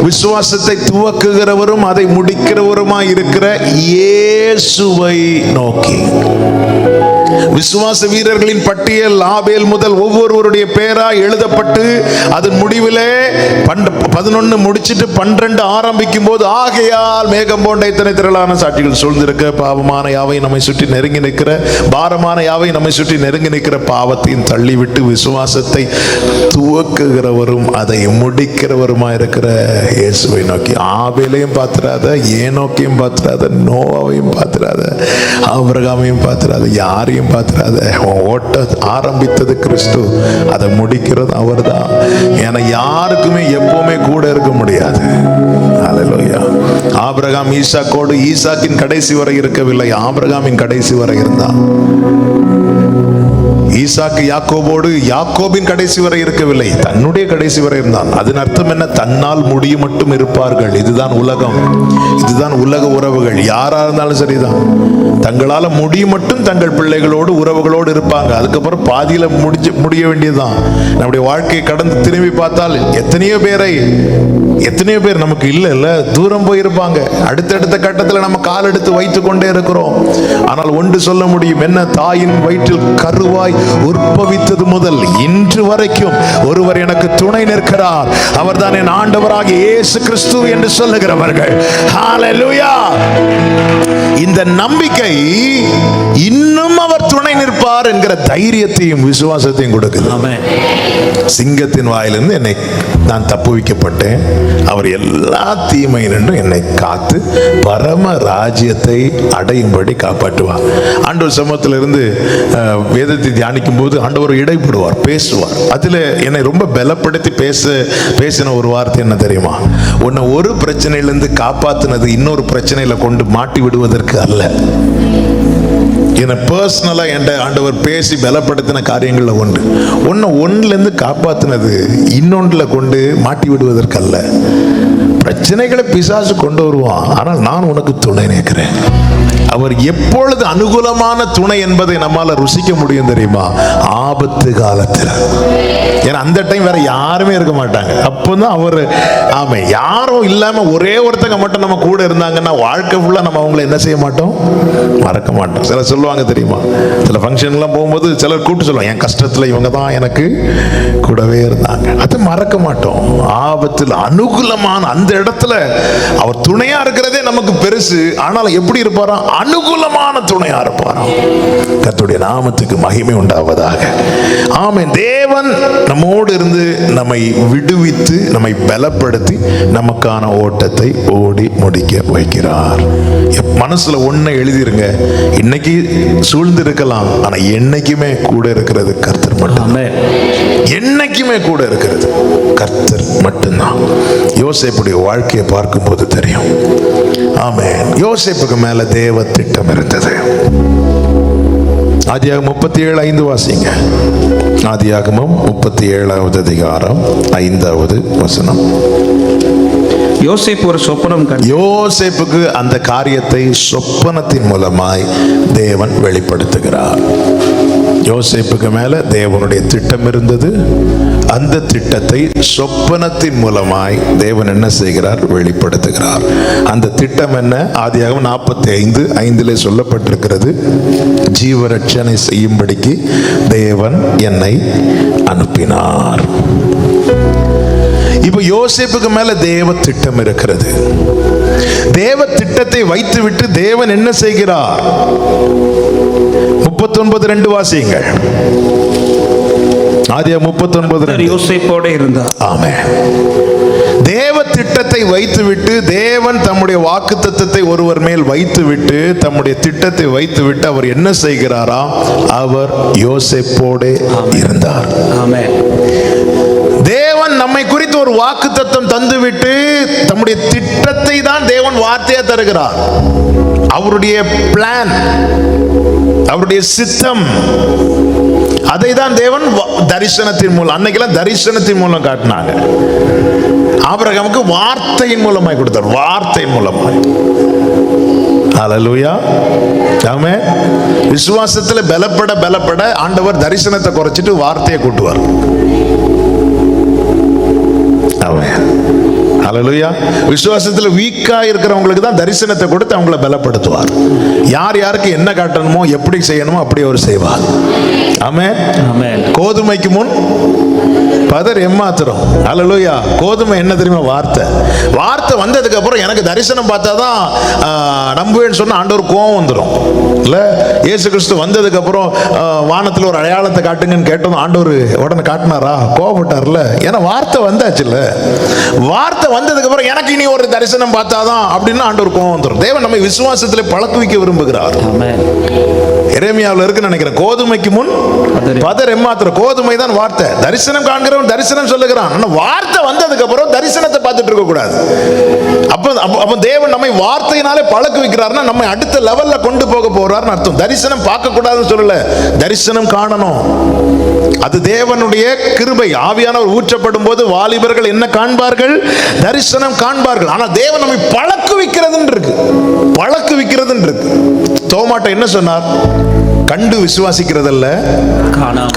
விசுவாசத்தை துவக்குகிறவரும் அதை முடிக்கிறவருமாய் இருக்கிற இயேசுவை நோக்கி. விசுவாச வீரர்களின் பட்டியல் ஆபேல் முதல் ஒவ்வொருவருடைய பேரா எழுதப்பட்டு அதன் முடிவிலே 11 முடிச்சிட்டு 12 ஆரம்பிக்கும் போது, ஆகையால் மேகம் போன்ற இத்தனை திரளான சாட்சிகள் சூழ்ந்திருக்க, பாவமான யாவை நம்மை சுற்றி நெருங்கி நிற்கிற, பாரமான யாவை நம்மை சுற்றி நெருங்கி நிற்கிற பாவத்தையும் தள்ளிவிட்டு விசுவாசத்தை துவக்குகிறவரும் அதை முடிக்கிறவருமா இருக்கிற இயேசுவை நோக்கி. ஆபேலையும் பார்த்துறாத, ஏனோக்கையும் பார்த்துறாத, நோவாவையும் பார்த்துறாத, ஆபிரகாமையும் பார்த்துறாத, யாரையும் பார்த்துறாத. ஓட்ட ஆரம்பித்தது கிறிஸ்து, அதை முடிக்கிறது அவர்தான். ஏன்னா யாருக்குமே எப்பவுமே கூட இருக்க முடியாது. ஹல்லேலூயா. ஆபிரகாம் ஈசாக்கோடு ஈசாக்கின் கடைசி வரை இருக்கவில்லை, ஆபிரகாமின் கடைசி வரை இருந்தான். ஈசாக்கு யாக்கோபோடு யாக்கோபின் கடைசி வரை இருக்கவில்லை, தன்னுடைய கடைசி வரை இருந்தான். அதன் அர்த்தம் என்ன? தன்னால் முடிய மட்டும் இருப்பார்கள். இதுதான் உலகம், இதுதான் உலக உறவுகள். யாரா இருந்தாலும் சரிதான், தங்களால முடிய மட்டும் தங்கள் பிள்ளைகளோடு உறவுகளோடு இருப்பாங்க. அதுக்கப்புறம் பாதியில முடிய வேண்டியதுதான். நம்முடைய வாழ்க்கையை கடந்து திரும்பி பார்த்தால் எத்தனையோ பேர் நமக்கு இல்ல தூரம் போயிருப்பாங்க. அடுத்தடுத்த கட்டத்தில் நம்ம கால் எடுத்து வைத்துக் கொண்டே இருக்கிறோம். ஆனால் ஒன்று சொல்ல முடியும், என்ன? தாயின் வயிற்றில் கருவாய் உற்பவித்தது முதல் இன்று வரைக்கும் ஒருவர் எனக்கு துணை நிற்கிறார், அவர்தான் என் ஆண்டவராகிய இயேசு கிறிஸ்து என்று சொல்லுகிறவர்கள். ஹல்லேலூயா. இந்த நம்பிக்கை இன்னும் அவர் துணை நிற்பார் என்கிற தைரியத்தையும் விசுவாசத்தையும் கொடுக்குது. சிங்கத்தின் வாயிலிருந்து என்னை நான் தப்புவிக்கப்பட்டேன், அவர் எல்லா தீமையினின்றும் என்னை காத்து பரம ராஜ்யத்தை அடையும்படி காப்பாற்றுவார். ஆண்டவர் சமூகத்திலிருந்து வேதத்தை தியானிக்கும் போது ஆண்டவர் இடைப்படுவார், பேசுவார். அதில் என்னை ரொம்ப பலப்படுத்தி பேசின ஒரு வார்த்தை என்ன தெரியுமா? உன்னை ஒரு பிரச்சனையிலிருந்து காப்பாற்றினது இன்னொரு பிரச்சனையில கொண்டு மாட்டி விடுவதற்கு அல்ல. என்னை பர்சனலா என்கிட்ட ஆண்டவர் பேசி பலப்படுத்தின காரியங்கள்ல ஒன்றுலேருந்து காப்பாத்தினது இன்னொன்றுல கொண்டு மாட்டி விடுவதற்கல்ல. பிரச்சனைகளை பிசாசு கொண்டு வருவான், ஆனால் நான் உனக்கு துணை நிற்கிறேன். அவர் எப்பொழுது அனுகூலமான துணை என்பதை நம்மால ருசிக்க முடியும் தெரியுமா? ஆபத்து காலத்தில். ஏன்னா அந்த டைம் வேற யாருமே இருக்க மாட்டாங்க. அப்போதான் அவர் ஆமா யாரும் இல்லாம ஒரே ஒருத்தங்க மட்டும் நம்ம கூட இருந்தாங்கன்னா வாழ்க்கை ஃபுல்லா நம்ம அவங்கள என்ன செய்ய மாட்டோம், மறக்க மாட்டோம். சிலர் சொல்லுவாங்க தெரியுமா, சில ஃபங்க்ஷன்லாம் போகும்போது சிலர் கூப்பிட்டு சொல்லுவாங்க, என் கஷ்டத்துல இவங்க தான் எனக்கு கூடவே இருந்தாங்க. அதை மறக்க மாட்டோம். ஆபத்தில் அனுகூலமான அந்த இடத்துல அவர் துணையா இருக்கிறதே நமக்கு பெருசு. ஆனாலும் எப்படி இருப்பாராம்? அனுகூலமான துணையா இருப்பாராம். கர்த்தருடைய நாமத்துக்கு மகிமை உண்டாவதாக. ஆமென். தேவன் நம்மோடு இருந்து நம்மை விடுவித்து நம்மை பலப்படுத்தி நமக்கான ஓட்டத்தை ஓடி முடிக்க வைக்கிறார். மனசுல ஒன்றை எழுதிருங்க, இன்னைக்கு சூழ்ந்து இருக்கலாம், ஆனா என்னைக்குமே கூட இருக்கிறது கர்த்தர் மட்டும்தான். என்னைக்குமே கூட இருக்கிறது கர்த்தர் மட்டும்தான். யோசேப்புடைய வாழ்க்கையை பார்க்கும்போது தெரியும். ஆமென். யோசேப்புக்கு மேல தேவ திட்டம் இருந்தது. ஆதியாகமம் 37:5 வாசிங்க. ஆதியாகமம் 37வது அதிகாரம் 5வது வசனம். யோசேப்பு ஒரு சொப்பனம் கண்டு, யோசேப்புக்கு அந்த காரியத்தை சொப்பனத்தின் மூலமாய் தேவன் வெளிப்படுத்துகிறார். யோசேப்புக்கு மேல தேவனுடைய திட்டம் இருந்தது. அந்த திட்டத்தை சொப்பனத்தின் மூலமாய் தேவன் என்ன செய்கிறார்? வெளிப்படுத்துகிறார். அந்த திட்டம் என்ன? ஆதியாகமம் 45:5 சொல்லப்பட்டிருக்கிறது, ஜீவரட்சணை செய்யும்படிக்கு தேவன் என்னை அனுப்பினார். இப்ப யோசேப்புக்கு மேல தேவ திட்டம் இருக்கிறது. தேவ திட்டத்தை வைத்துவிட்டு தேவன் என்ன செய்கிறார்? 39:2 வாசியுங்கள். ஆதியாகமம் 39:2. யோசேப்போடு இருந்தார். ஆமென். தேவ திட்டத்தை வைத்துவிட்டு தேவன் தம்முடைய வாக்குத்தத்தத்தை ஒருவர் மேல் வைத்துவிட்டு தம்முடைய திட்டத்தை வைத்துவிட்டு அவர் என்ன செய்கிறாரா? அவர் யோசேப்போடு இருந்தார். ஆமென். தேவன் நம்மை குறித்து ஒரு வாக்குத்தத்தம் தந்துவிட்டு தம்முடைய திட்டத்தை தான் தேவன் வார்த்தையா தருகிறார். அவருடைய பிளான், அவருடைய சித்தம், அதை தான் தேவன் தரிசனத்தின் மூலம், அன்னைக்கெல்லாம் தரிசனத்தின் மூலம் காட்டினாங்க. ஆபிரகாமுக்கு வார்த்தையின் மூலமாய் கொடுத்தார், வார்த்தையின் மூலமாய். ஹல்லேலூயா. ஆமென். விசுவாசத்தில் பலப்பட ஆண்டவர் தரிசனத்தை குறைச்சிட்டு வார்த்தையை கூட்டுவார். ஹல்லேலூயா. விசுவாசத்துல வீக்கா இருக்கிறவங்களுக்கு தான் தரிசனத்தை கொடுத்து அவங்கள பலப்படுத்துவார். யார் யாருக்கு என்ன காட்டணுமோ எப்படி செய்யணுமோ அப்படி அவர் செய்வார். ஆமென். ஆமென். கோதுமைக்கு முன் பதர் எம்மாத்திரம். ஹல்லேலூயா. கோதுமை என்ன தெரியுமா? வார்த்தை. வார்த்தை வந்ததுக்கு அப்புறம் எனக்கு தரிசனம் பார்த்தாதான் நம்புவேன்னு சொன்னா ஆண்டவர் கோவம் வந்துடும் இல்ல. இயேசு கிறிஸ்து வந்ததுக்கு அப்புறம் வானத்துல ஒரு அடையாளத்தை காட்டுங்கன்னு கேட்டதும் ஆண்டவர் உடனே காட்டினாரா? கோவப்பட்டார்ல. ஏன்னா வார்த்தை வந்தாச்சுல்ல. வார்த்தை வந்ததுக்கு அப்புறம் எனக்கு இனி ஒரு தரிசனம் பார்த்தாதான் அப்படின்னு ஆண்டவர் கோவம் வந்துடும். தேவன் நம்மை விசுவாசத்திலே பழக்குவிக்க விரும்புகிறார். எரேமியாவில் இருக்குன்னு நினைக்கிறேன், கோதுமைக்கு முன் பதர் எம்மாத்திரம். கோதுமை தான் வார்த்தை. தரிசனம் காண்கிறவன் தரிசனம் சொல்லுகிறான். ஆனா வார்த்தை வந்ததுக்கு அப்புறம் தரிசனத்தை பார்த்துட்டு இருக்க கூடாது. அப்ப தேவன் நம்மை வார்த்தையினாலே பழக்குவிக்கிறார்னா நம்மை அடுத்த லெவல்ல கொண்டு போக போறார்னு அர்த்தம். தரிசனம் பார்க்க கூடாதுன்னு சொல்லல, தரிசனம் காணணும். அது தேவனுடைய கிருபை. ஆவியானவர் ஊற்றப்படும் போது வாலிபர்கள் என்ன காண்பார்கள்? தரிசனம் காண்பார்கள். ஆனா தேவன் நம்மை பழக்குவிக்கிறதுன்னு இருக்கு, பழக்குவிக்கிறதுன்னு இருக்கு. தோமாட்ட என்ன சொன்னார்? கண்டு விசுவாசிக்கிறதல்ல,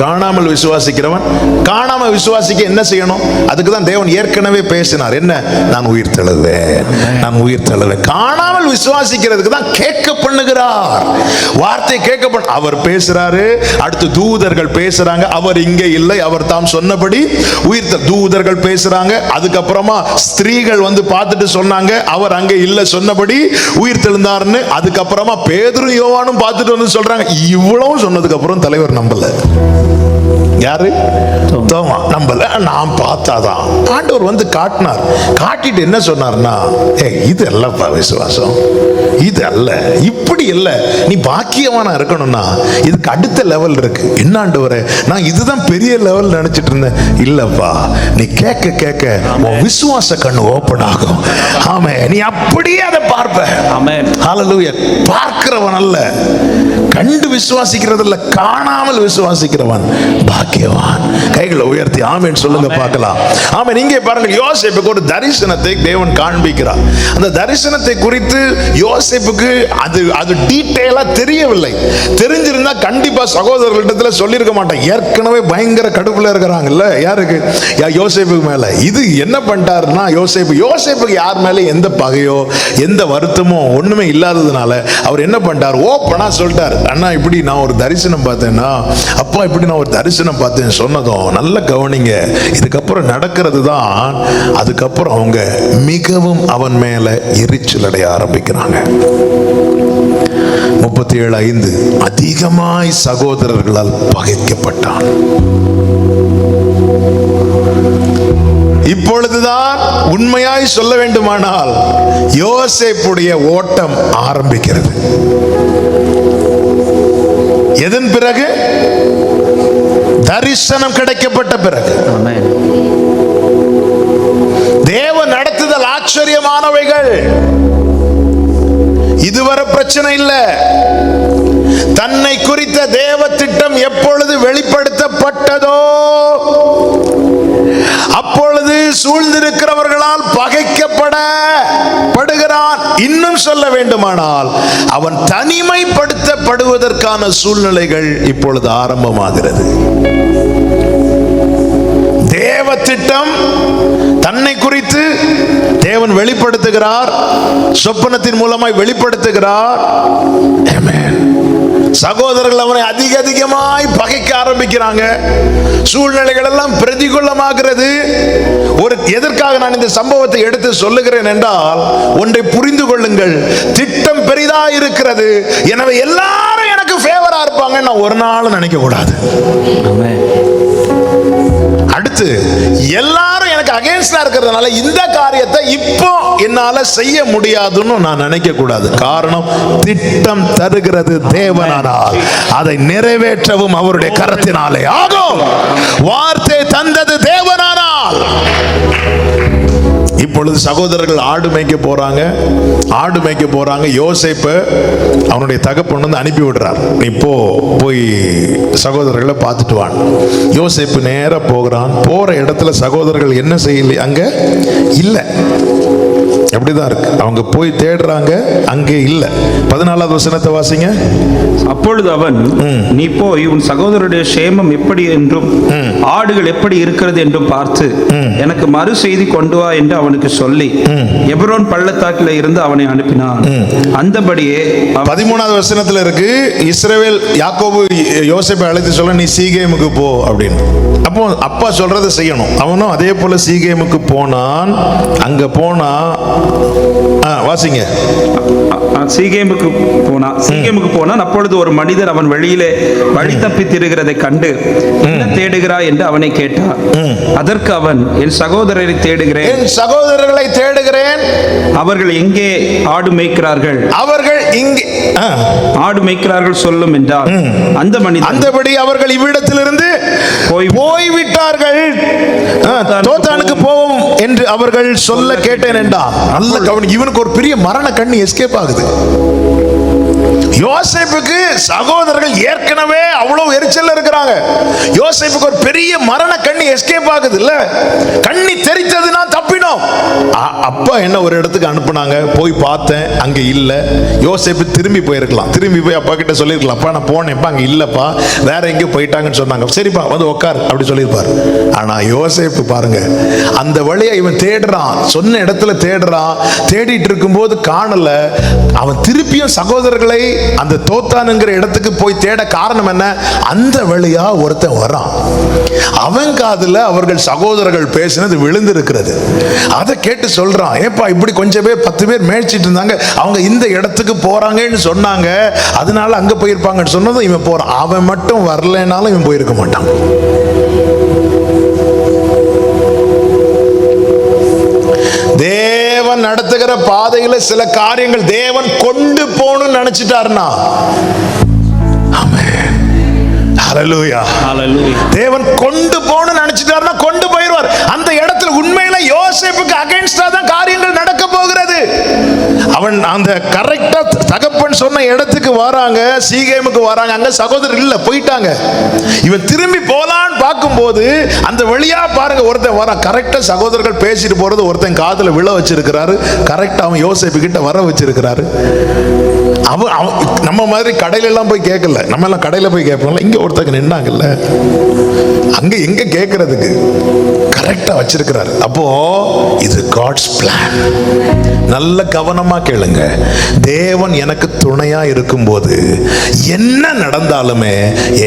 காணாமல் விசுவாசிக்கிறவன். காணாமல் விசுவாசிக்க என்ன செய்யணும்? அதுக்கு தான் தேவன் ஏற்கனவே பேசினார். என்ன? நான் உயிர் தழுவேன், நான் உயிர் தழுவேன். காணாமல் விசுவாசிக்கிறதுக்கு தான் கேட்க பண்ணுகிறார். வார்த்தை கேட்க பண்ண அவர் பேசுறாரு. அடுத்து தூதர்கள் பேசுறாங்க. அவர் இங்கே இல்லை, அவர் தாம் சொன்னபடி உயிர் தூதர்கள் பேசுறாங்க. அதுக்கப்புறமா ஸ்திரீகள் வந்து பார்த்துட்டு சொன்னாங்க அவர் அங்கே இல்லை, சொன்னபடி உயிர் தெழுந்தார்னு. அதுக்கப்புறமா பேதுரு யோவானும் பார்த்துட்டு வந்து சொல்றாங்க. இவ்வளவு சொன்னதுக்கு அப்புறம் தலைவர் நம்பல. யாரு? தோமா. நம்பல, நான் பார்த்தாதான். ஆண்டவர் வந்து காட்டினார். காட்டிட்டு என்ன சொன்னார்னா, இது அல்லப்பா விசுவாசம், இது அல்ல, இப்படி இல்ல. நீ பாக்கியவானா இருக்கணும்னா இதுக்கு அடுத்த லெவல் இருக்கு. என்ன ஆண்டவரே, நான் இதுதான் பெரிய லெவல் நினைச்சிட்டு இருந்தேன். இல்லப்பா, நீ கேட்க கேட்க உன் விசுவாச கண்ணு ஓபன் ஆகும். ஆமே, நீ அப்படியே அதை பார்ப்ப. ஆமென். ஹல்லேலூயா. பார்க்கிறவன் அல்ல, கண்டு விசுவாசிக்கிறது இல்ல, காணாமல் விசுவாசிக்கிறவன் பாக்கியவான். கைகளை உயர்த்தி ஆமென் சொல்லுங்க பார்க்கலாம். ஆமென். இங்கே பாருங்கள், யோசேப்புக்கு ஒரு தரிசனத்தை தேவன் காண்பிக்கிறார். அந்த தரிசனத்தை குறித்து யோசேப்புக்கு அது டீடைலா தெரியவில்லை. தெரிஞ்சிருந்தா கண்டிப்பா சகோதரர்களிடத்துல சொல்லியிருக்க மாட்டான். ஏற்கனவே பயங்கர கடுப்புல இருக்கிறாங்கல்ல, யாருக்கு? யோசேப்புக்கு மேல. இது என்ன பண்ணிட்டாருன்னா, யோசேப்புக்கு யார் மேல எந்த பகையோ எந்த வருத்தமோ ஒண்ணுமே இல்லாததுனால அவர் என்ன பண்ணிட்டார், ஓப்பனா சொல்லிட்டார். அண்ணா, இப்படி நான் ஒரு தரிசனம் பார்த்தேன்னா, அப்பா இப்படி நான் ஒரு தரிசனம் பார்த்தேன் சொன்னதும் நல்ல கவனிங்க, இதுக்கப்புறம் நடக்கிறது தான். அதுக்கப்புறம் அவங்க மிகவும் அவன் மேல எரிச்சல் அடைய ஆரம்பிக்கிறாங்க. 37:5 அதிகமாய் சகோதரர்களால் பகைக்கப்பட்டான். இப்பொழுதுதான் உண்மையாய் சொல்ல வேண்டுமானால் யோசேப்புடைய ஓட்டம் ஆரம்பிக்கிறது. எதன் பிறகு? தரிசனம் கிடைக்கப்பட்ட பிறகு. தேவ நடத்துதல் ஆச்சரியமானவைகள். இதுவரை பிரச்சனை இல்லை. தன்னை குறித்த தேவ திட்டம் எப்பொழுது வெளிப்படுத்தப்பட்டதோ அப்பொழுது சூழ்ந்திருக்கிறவர்களால் பகைக்கப்படுகிறான். இன்னும் சொல்ல வேண்டுமானால் அவன் தனிமைப்படுத்தப்படுவதற்கான சூழ்நிலைகள் இப்பொழுது ஆரம்பமாகிறது. தேவ திட்டம் தன்னை குறித்து தேவன் வெளிப்படுத்துகிறார், சொப்பனத்தின் மூலமாய் வெளிப்படுத்துகிறார். சகோதரர்கள் அவனை அதிகமாய் பகைக்க ஆரம்பிக்கிறாங்க. சூழ்நிலைகள் எல்லாம் பிரதிகூலமாகிறது. எதற்காக நான் இந்த சம்பவத்தை எடுத்து சொல்லுகிறேன் என்றால், ஒன்றை புரிந்து கொள்ளுங்கள், திட்டம் பெரிதா இருக்கிறது. எனவே எல்லாரும் எனக்கு ஃபேவரா இருப்பாங்க நான் ஒரு நாள் நினைக்க கூடாது. அடுத்து எல்லாரும் எனக்கு அகைன்ஸ்டா இருக்கிறதுனால இந்த காரியத்தை இப்போ என்னால செய்ய முடியாதுன்னு நான் நினைக்க கூடாது. காரணம், திட்டம் தருகிறது தேவனானால் அதை நிறைவேற்றவும் அவருடைய கரத்தினாலே ஆகும். வார்த்தை தந்தது தேவனானால். இப்பொழுது சகோதரர்கள் ஆடு மேய்க்க போறாங்க. யோசேப்பு அவனுடைய தகப்பன் வந்து அனுப்பி விடுறார். நீ போய் சகோதரர்களை பார்த்துட்டு வான். யோசேப்பு நேரா போகிறான். போற இடத்துல சகோதரர்கள் என்ன செய்யல, அங்க இல்ல. அப்படிதான் இருக்கு. அவங்க போய் தேடுறாங்க, அங்கே இல்ல. 14வது வசனத்தை வாசிங்க. அப்பொழுது அவன், நீ போய் உன் சகோதரருடைய சேமம் எப்படி என்றும் ஆடுகள் எப்படி இருக்கிறது என்றும் பார்த்து எனக்கு மறு செய்தி கொண்டு வா என்று அவனுக்கு சொல்லி எப்ரோன் பள்ளத்தாக்கில் இருந்து அவனை அனுப்பினான். அந்தபடியே 13வது வசனத்துல இருக்கு, இஸ்ரவேல் யாக்கோபு யோசேப்பை அழைத்து சொல்ல, நீ சீகேமுக்கு போ அப்படின்னு. அப்போ அப்பா சொல்றதை செய்யணும். அவனும் அதே போல சீகேமுக்கு போனான். அங்க போனா வாசிங்க. சீகேமுக்கு போனான். அப்பொழுது ஒரு மனிதர் அவன் வெளியிலே வழி தப்பி திரிகிறதை கண்டு, என்ன தேடுகிறாய் என்று அவனை கேட்டார். அதற்கு அவன், என் சகோதரரை தேடுகிறேன், என் சகோதரர்களை தேடுகிறேன். அவர்கள் எங்கே ஆடு மேய்க்கிறார்கள், அவர்கள் இங்கே ஆடு மேய்க்கிறார்கள் சொல்லும் என்றார். அந்த மனிதன், அந்தபடி அவர்கள் இவ்விடத்திலிருந்து போய்விட்டார்கள், தோத்தானுக்கு போவோம் என்று அவர்கள் சொல்ல கேட்டேன் என்றார். நல்ல கவனி, இவனுக்கு ஒரு பெரிய மரண கண்ணி எஸ்கேப் ஆகுது. யோசேப்புக்கு சகோதரர்கள் ஏற்கனவே அவ்வளவு எரிச்சல் இருக்கிறாங்க. யோசேப்புக்கு ஒரு பெரிய மரண கண்ணி எஸ்கேப் ஆகுது இல்ல, கண்ணி தெரித்ததுன்னா தப்பினோம். அப்பா என்ன ஒரு இடத்துக்கு அனுப்புனாங்க, போய் பார்த்தேன், அங்க இல்ல. யோசேப்பு திரும்பி போயிருக்கலாம், திரும்பி போய் அப்பா கிட்ட சொல்லிருக்கலாம், அப்பா நான் போனேன்ப்பா அங்க இல்லப்பா, வேற எங்கேயும் போயிட்டாங்கன்னு சொன்னாங்க. சரிப்பா வந்து உட்கார் அப்படி சொல்லியிருப்பாரு. ஆனா யோசேப்பு பாருங்க, அந்த வழியா இவன் தேடுறான், சொன்ன இடத்துல தேடுறான். தேடிட்டு இருக்கும்போது காணல. அவன் திருப்பியும் சகோதரர்களை அந்த தோத்தானுங்கிற இடத்துக்கு போய் தேட காரணம் என்ன, அந்த வழியா ஒருத்தன் வரான். அவன் காதுல அவர்கள் சகோதரர்கள் பேசினது விழுந்திருக்கிறது. அதை கேட்டு சொல்றான், ஏப்பா இப்படி கொஞ்சம் பேர் 10 பேர் மேய்ச்சிட்டு இருந்தாங்க, அவங்க இந்த இடத்துக்கு போறாங்கன்னு சொன்னாங்க, அதனால அங்க போயிருப்பாங்கன்னு சொன்னதும் இவன் போறான். அவன் மட்டும் வரலைனாலும் இவன் போயிருக்க மாட்டான். தேவன் நடத்துகிற பாதையில சில காரியங்கள் தேவன் கொண்டு போகணும்னு நினைச்சிட்டாருன்னா, ஹல்லேலூயா, தேவன் கொண்டு போகணும்னு நினைச்சிட்டாருன்னா கொண்டு போயிடுவார். அந்த இடத்துல உண்மையில யோசேப்புக்கு அகைன்ஸ்டா தான் காரியங்கள் நடக்க போகிறது. அவன் அந்த கரெக்டா தகப்பன் சொன்ன இடத்துக்கு வராங்க, சீகேமுக்கு வராங்க. அங்க சகோதரர் இல்ல, போயிட்டாங்க. இவன் திரும்பி போலான்னு பார்க்கும்போது அந்த வழியா பாருங்க ஒருத்தன் வரான். கரெக்டா சகோதரர்கள் பேசிட்டு போறது ஒருத்தன் காதுல விழ வச்சிருக்கிறாரு. கரெக்டா அவன் யோசேப்பு கிட்ட வர வச்சிருக்கிறாரு. நம்ம மாதிரி கடையில எல்லாம் போய் கேட்கல. நம்ம எல்லாம் கடையில போய் கேட்போம்ல, இங்க ஒருத்தங்க நின்னாங்கல்ல, அங்க எங்க கேட்கறதுக்கு கரெக்டா வச்சிருக்கிறாரு. அப்போ இது காட்ஸ் பிளான். நல்ல கவனமா கேளுங்க. தேவன் எனக்கு துணையா இருக்கும்போது என்ன நடந்தாலுமே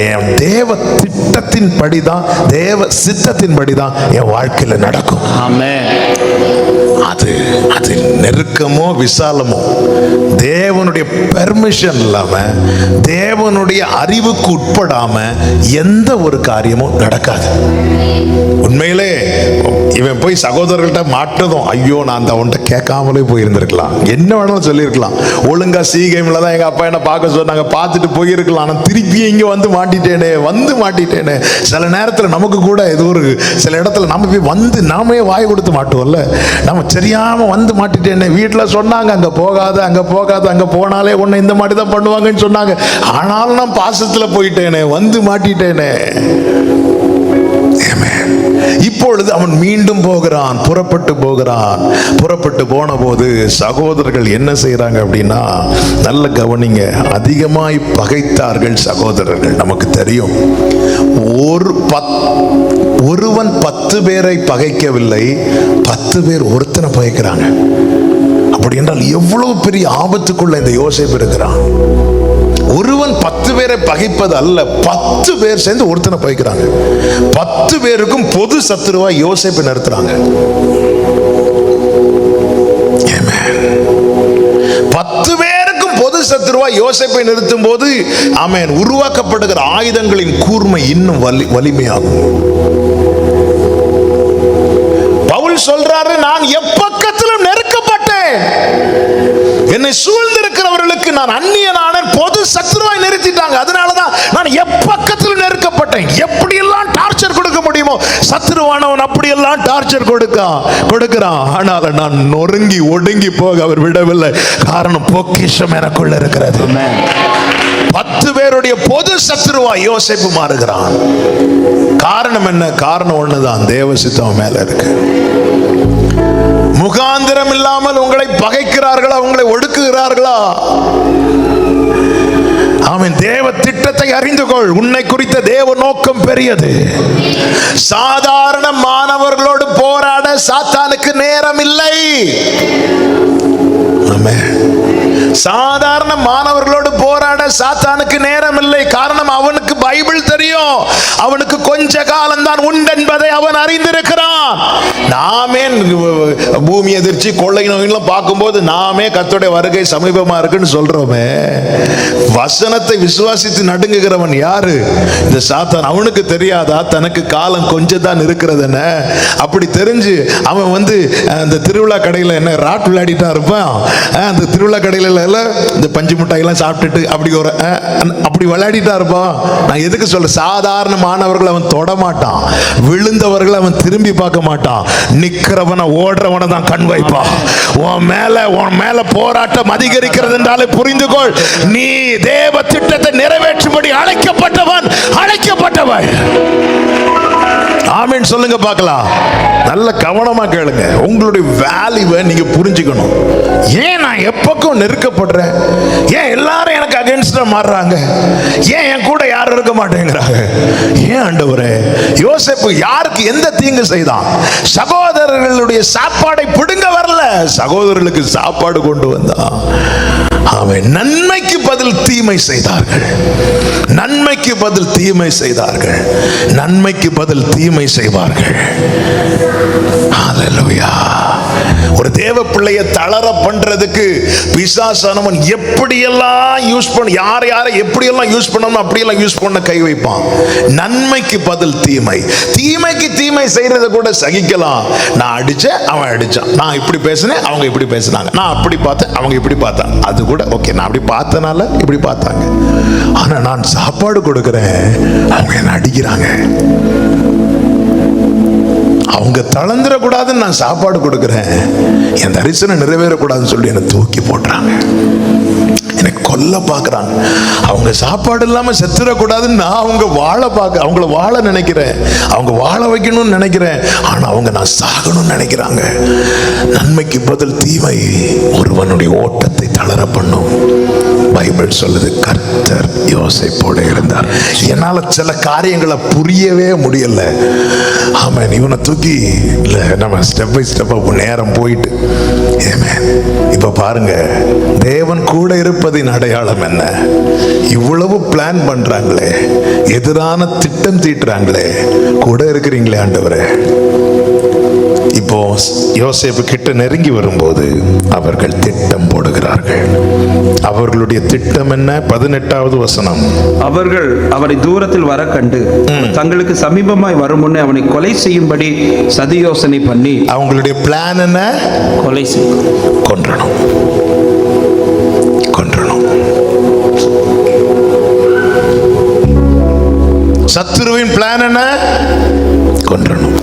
என் தேவ திட்டத்தின் படிதான், தேவ சித்தத்தின் படிதான் என் வாழ்க்கையில நடக்கும். அது அது நெருக்கமோ விசாலமோ தேவனுடைய பெர்மிஷன் இல்லாம, தேவனுடைய அறிவுக்கு உட்படாம எந்த ஒரு காரியமும் நடக்காது. உண்மையிலே இவன் போய் சகோதரர்கள்ட்ட மாட்டதும், ஐயோ நான் அந்த அவன்கிட்ட கேட்காமலே போயிருந்திருக்கலாம், என்ன வேணாலும் சொல்லியிருக்கலாம். ஒழுங்கா சீகேமில் தான் எங்க அப்பா என்ன பார்க்க சொன்னாங்க, பார்த்துட்டு போயிருக்கலாம். ஆனால் திருப்பி இங்க வந்து மாட்டிட்டேனே. சில நேரத்தில் நமக்கு கூட ஏதோ ஒரு சில இடத்துல நம்ம போய் வந்து நாமே வாய் கொடுத்து மாட்டுவோம்ல, நம்ம தெரியாம வந்து மாட்டிட்டேனே. வீட்டில் சொன்னாங்க அங்க போகாத, அங்க போனாலே உன்னை இந்த மாதிரி தான் பண்ணுவாங்கன்னு சொன்னாங்க. ஆனாலும் நான் பாசத்துல போயிட்டேனே, வந்து மாட்டிட்டேனே. இப்பொழுது அவன் மீண்டும் போகிறான், புறப்பட்டு போன போது சகோதரர்கள் என்ன செய்யறாங்க அப்படின்னா, நல்ல கவனிங்க, அதிகமாய் பகைத்தார்கள் சகோதரர்கள். நமக்கு தெரியும், ஒருவன் 10 பேரை பகைக்கவில்லை, 10 பேர் ஒருத்தனை பகைக்கிறாங்க. அப்படி என்றால் எவ்வளவு பெரிய ஆபத்துக்குள்ள இந்த யோசேப்பு இருக்கிறான். ஒருவன் 10 பேரை பகைப்பது அல்ல, 10 பேர் சேர்ந்து ஒருத்தனை பகைக்கிறாங்க. 10 பேருக்கும் பொது சத்துருவா யோசேப்பை நிறுத்துறாங்க. 10 பேருக்கும் பொது சத்துருவா யோசேப்பை நிறுத்தும் போது ஆமென், உருவாக்கப்படுகிற ஆயுதங்களின் கூர்மை இன்னும் வலிமையாகும். பவுல் சொல்றாரு, நான் எப்பக்கத்திலும் நெருக்கப்பட்டேன், என்னை சூழ்ந்திருக்கிறவர்களுக்கு நான் அந்நியனான பொது சத்துருவாய் நிறுத்திட்டாங்க. அதனாலதான் நான் எப்பக்கத்திலும் நெருக்கப்பட்டேன். எப்படியெல்லாம் டார்ச்சர் கொடுக்க முடியுமோ சத்துருவானவன் அப்படியெல்லாம் டார்ச்சர் கொடுக்கிறான். ஆனால் நான் நொறுங்கி ஒடுங்கி போக அவர் விடவில்லை. காரணம், பொக்கிஷம் எனக்குள்ள இருக்கிறது. 10 பேருடைய பொது சத்துருவா யோசேப்பு மாறுகிறான். காரணம் என்ன? காரணம் ஒண்ணுதான், தேவ சித்தம் மேல இருக்கு. முகாந்திரம் இல்லாமல் உங்களை பகைக்கிறார்களா, உங்களை ஒடுக்குகிறார்களா? ஆமென். தேவ திட்டத்தை அறிந்து கொள். உன்னை குறித்த தேவ நோக்கம் பெரியது. சாதாரண மாணவர்களோடு போராட சாத்தானுக்கு நேரம் இல்லை. ஆமென். சாதாரண மாணவர்களோடு போராட சாத்தானுக்கு நேரம் இல்லை. காரணம், அவனுக்கு பைபிள் தெரியும். அவனுக்கு கொஞ்ச காலம் தான் உண்டு என்பதை அவன் அறிந்திருக்கிறான். நாமே பூமி எதிர்ச்சி, கொள்ளை நோயெல்லாம் பார்க்கும்போது நாமே கர்த்தருடைய வருகை சமீபமா இருக்குன்னு சொல்றோமே. வசனத்தை விசுவாசித்து நடுங்குகிறவன் யாரு? இந்த சாத்தான். அவனுக்கு தெரியாதா தனக்கு காலம் கொஞ்சம் தான் இருக்கிறதுன்னு? அப்படி தெரிஞ்சு அவன் வந்து அந்த திருவிழா கடையில் என்ன ராட் விளையாடிட்டா இருப்பான். அந்த திருவிழா கடையில இந்த பஞ்சு மிட்டாயெல்லாம் சாப்பிட்டுட்டு அப்படி விளையாடிட்டா இருப்பான். நான் எதுக்கு சொல்ற, சாதாரண மாணவர்கள் அவன் தொட மாட்டான், விழுந்தவர்கள் அவன் திரும்பி பார்க்க மாட்டான், நிக்கிறவன ஓடுறவனை தான் கண் வைப்பான். உன் மேல போராட்டம் அதிகரிக்கிறது என்றாலே புரிந்துகொள், நீ தேவ திட்டத்தை நிறைவேற்றும்படி அழைக்கப்பட்டவன். ஆமென் சொல்லுங்க பார்க்கலாம். நல்ல கவனமா கேளுங்க. உங்களுடைய வேல்யூவை நீங்க புரிஞ்சுக்கணும். ஏன் நான் எப்பக்கும் நெருக்கப்படுறேன்? ஏன் எல்லாரும் எனக்கு அகைன்ஸ்டா மாறுறாங்க? ஏன் என் கூட யாரும் இருக்க மாட்டேங்கிறாங்க? ஏன் ஆண்டவரே? யோசேப்பு யாருக்கு எந்த தீங்கு செய்தான்? சகோதரர்களுடைய சாப்பாடை பிடுங்க வரல, சகோதரர்களுக்கு சாப்பாடு கொண்டு வந்தான். அவன் நன்மைக்கு பதில் தீமை செய்தார்கள். நன்மைக்கு பதில் தீமை செய்தார்கள். நன்மைக்கு பதில் தீமை செய்வார்கள். ஹல்லேலூயா. ஒரு தேவ தேவ பிள்ளைய தளர பண்றதுக்கு பிசாசானவன் எப்படியெல்லாம் யூஸ் பண்ண, யாரை எப்படியெல்லாம் யூஸ் பண்ணணும் அப்படியெல்லாம் யூஸ் பண்ண கை வைப்பான். நன்மைக்கு பதில் தீமை, தீமைக்கு தீமை செய்யறத கூட சகிக்கலாம். நான் அடிச்சேன், அவன் அடிச்சான், நான் இப்படி பேசினேன், அவங்க இப்படி பேசினாங்க, நான் அப்படி பார்த்தேன், அவங்க இப்படி பார்த்தாங்க, அது கூட ஓகே, நான் அப்படி பார்த்தனால இப்படி பார்த்தாங்க. ஆனா நான் சாப்பாடு கொடுக்கிறேன், அவங்க என்ன அடிக்கிறாங்க. அவங்க தளர்ந்துடக்கூடாதுன்னு நான் சாப்பாடு கொடுக்கிறேன், என் தரிசனம் நிறைவேறக்கூடாதுன்னு சொல்லி என்னை தூக்கி போடுறாங்க, என்னை கொல்ல பார்க்குறாங்க. அவங்க சாப்பாடு இல்லாமல் செத்துடக்கூடாதுன்னு நான் அவங்கள வாழ நினைக்கிறேன், அவங்க வாழ வைக்கணும்னு நினைக்கிறேன். ஆனால் அவங்க நான் சாகணும்னு நினைக்கிறாங்க. நன்மைக்கு பதில் தீமை ஒருவனுடைய ஓட்டத்தை தளர பண்ணும். பைபிள் சொல்லுது, கர்த்தர் யோசேப்போடு இருந்தார். என்னால் சில காரியங்களை புரியவே முடியல. ஆமாம், இவனை தூக்கி இல்லை, நம்ம ஸ்டெப் பை ஸ்டெப்பாக நேரம் போயிட்டு இப்போ பாருங்க, தேவன் கூட இருப்பதின் அடையாளம் என்ன? இவ்வளவு பிளான் பண்றாங்களே, எதிரான திட்டம் தீட்டுறாங்களே, கூட இருக்கிறீங்களே ஆண்டவரே. இப்போ யோசேப்பு கிட்ட நெருங்கி வரும்போது அவர்கள் திட்டம் போடுகிறார்கள். அவர்களுடைய திட்டம் என்ன? 18வது வசனம். அவர்கள் அவரை தூரத்தில் வர கண்டு தங்களுக்கு சமீபமாய் வரும் முன்னே அவனை கொலை செய்யும்படி சதி யோசனை பண்ணி. அவங்களுடைய பிளான் என்ன? கொலை செய்யும், கொன்றணும். சத்துருவின் பிளான் என்ன? கொன்றணும்.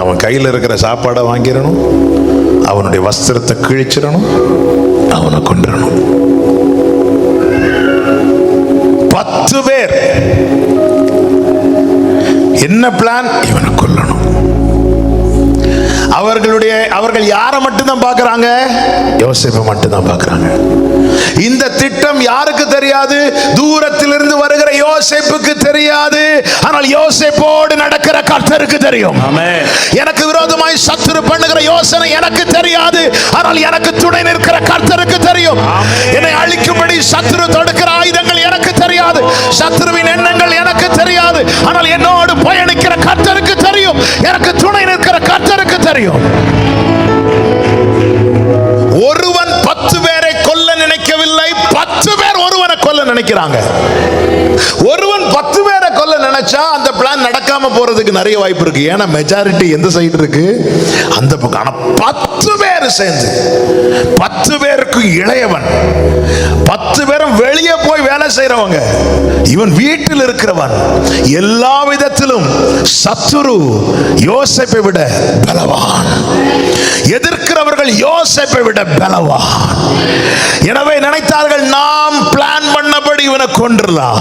அவன் கையில் இருக்கிற சாப்பாடை வாங்கிடணும், அவனுடைய வஸ்திரத்தை கிழிச்சிடணும், அவனை கொன்றணும். 10 பேர். என்ன பிளான்? இவனை கொல்லணும். அவர்கள் யாரை மட்டும்தான் பார்க்கறாங்க? யோசேப்பை மட்டும்தான் பார்க்கறாங்க. இந்த திட்டம் யாருக்கு தெரியாது? தூரத்திலிருந்து வருகிற யோசேப்புக்கு தெரியாது. ஆனால் யோசேப்போடு நடக்கிற கர்த்தருக்கு தெரியும். எனக்கு விரோதமாய் சத்துரு பண்ணுகிற யோசனை எனக்கு தெரியாது, ஆனால் எனக்கு துணை நிற்கிற கர்த்தருக்கு தெரியும். என்னை அழிக்கும்படி சத்துரு தொடுக்கிற ஆயுதங்கள் எனக்கு தெரியாது, சத்துருவின் எண்ணங்கள் எனக்கு தெரியாது, ஆனால் என்னோடு பயணிக்கிற கர்த்தருக்கு தெரியும். எனக்கு துணை நிற்கிற கர்த்தருக்கு தெரியும். ஒருவன் 10 பேரை கொல்ல நினைக்கவில்லை, 10 பேர் ஒருவனை கொல்ல நினைக்கிறாங்க. ஒருவன் 10 பேரை கொல்ல நினைச்சா அந்த பிளான் நடக்காம போறதுக்கு நிறைய வாய்ப்பு இருக்கு. ஏன்னா மெஜாரிட்டி எந்த சைடு இருக்கு? அந்த பக்கம். ஆனா 10 பேர் சேர்ந்து, 10 பேருக்கு இளையவன், 10 பேரும் வெளியே போய் வேலை செய்யறவங்க, இவன் வீட்டில் இருக்கிறவன், எல்லா விதத்திலும் சத்துரு யோசேப்பை விட பலவான். எதிர்க்கிறவர்கள் யோசேப்பை விட பலவான். எனவே நினைத்தார்கள், நாம் பிளான் பண்ணபடி இவனை கொன்றலாம்,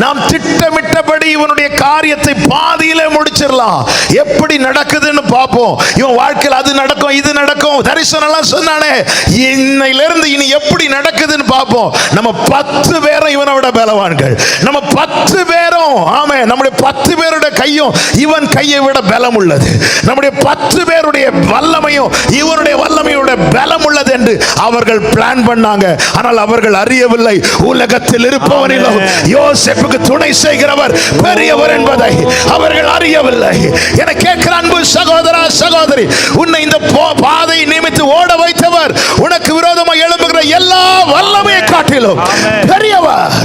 நாம் திட்டமிட்டபடி இவனுடைய காரியத்தை பாதியிலே முடிச்சிடலாம். எப்படி நடக்குதுன்னு பார்ப்போம். இவன் வாழ்க்கையில் அது நடக்கும், இது நடக்கும், தரிசனம் எல்லாம் சொன்னானே, இன்னையிலிருந்து இனி எப்படி நடக்குதுன்னு பார்ப்போம். நம்ம 10 பேரும் இவனை விட பலவான்கள். நம்ம 10 பேரும், ஆமே, நம்முடைய 10 பேருடைய கையும் இவன் கையை விட பலம் உள்ளது. நம்முடைய 10 பேருடைய வல்லமையும் இவனுடைய வல்லமையோட பலம் உள்ளது என்று அவர்கள் பிளான் பண்ணாங்க. ஆனால் அவர்கள் அறியவில்லை, உலகத்தில் இருப்பவனிலும் யோசேப்புக்கு துணை செய்கிறவர் பெரியவர் என்பதை அவர்கள் அறியவில்லை. என கேட்கிற அன்பு சகோதரா, சகோதரி, உன்னை இந்த பாதை நிமித்து ஓட வைத்தவர் உனக்கு விரோதமாக எழும்புகிற எல்லா வல்லமையை காட்டிலும் பெரியவர்.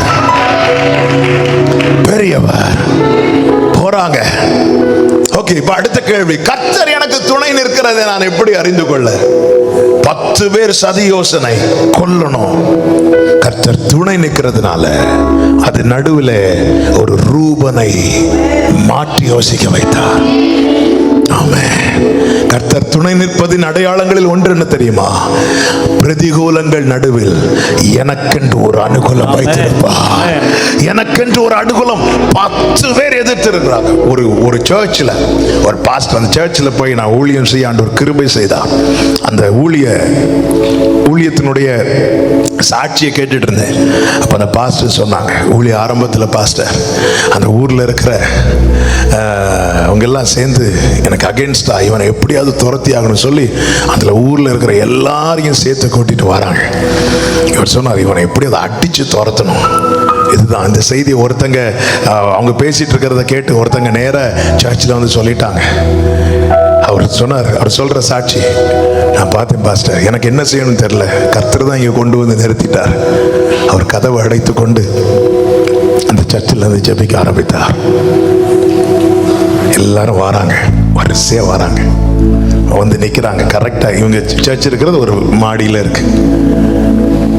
பெரியவர். போறாங்க. ஓகே, இப்ப அடுத்த கேள்வி, கர்த்தர் எனக்கு துணை நிற்கிறதை நான் எப்படி அறிந்து கொள்ள? 10 பேர் சதி யோசனை, கொல்லணும். கர்த்தர் துணை நிற்கிறதுனால அது நடுவில் ஒரு ரூபனை மாற்றி யோசிக்க வைத்தார். கர்த்தர் துணை நிற்பதின் அடையாளங்களில் ஒன்று என்ன தெரியுமா? பிரதிகூலங்கள் நடுவில் எனக்கென்று ஒரு அனுகூலம் வைத்திருப்பார். எனக்கென்று ஒரு அனுகூலம். 10 பேர் எதிர்த்து இருக்கிறாங்க. ஒரு சர்ச்சில் ஒரு பாஸ்டர், அந்த சர்ச்சில் போய் நான் ஊழியம் செய்ய ஆண்டவர் கிருபை செய்தார். அந்த ஊழியத்தினுடைய சாட்சியை கேட்டுட்டு இருந்தேன். அப்ப அந்த பாஸ்டர் சொன்னாங்க, ஊழிய ஆரம்பத்தில் பாஸ்டர், அந்த ஊர்ல இருக்கிற அவங்க எல்லாம் சேர்ந்து எனக்கு அகென்ஸ்டா இவனை எப்படியாவது துரத்தி ஆகணும்னு சொல்லி அதுல ஊர்ல இருக்கிற எல்லாரையும் சேர்த்து கூட்டிட்டு வராங்க. இவர் சொன்னார், இவனை எப்படியாவது அடிச்சு துரத்தணும். இதுதான் இந்த செய்தி. ஒருத்தங்க அவங்க பேசிட்டு இருக்கிறத கேட்டு ஒருத்தங்க நேர சர்ச்சில் வந்து சொல்லிட்டாங்க, அவர் சொன்னார், அவர் சொல்ற சாட்சி நான் பார்த்தேன் பாஸ்டர், எனக்கு என்ன செய்யணும்னு தெரியல, கர்த்தர் தான் இங்க கொண்டு வந்து நிறுத்திட்டார். அவர் கதவை அடைத்து கொண்டு அந்த சர்ச்சில் இருந்து ஜெபிக்க ஆரம்பித்தார். எல்லாரும் வராங்க, வரிசையா வராங்க, வந்து நிக்கிறாங்க. கரெக்டா இவங்க சர்ச் இருக்கிறது ஒரு மாடியில இருக்கு,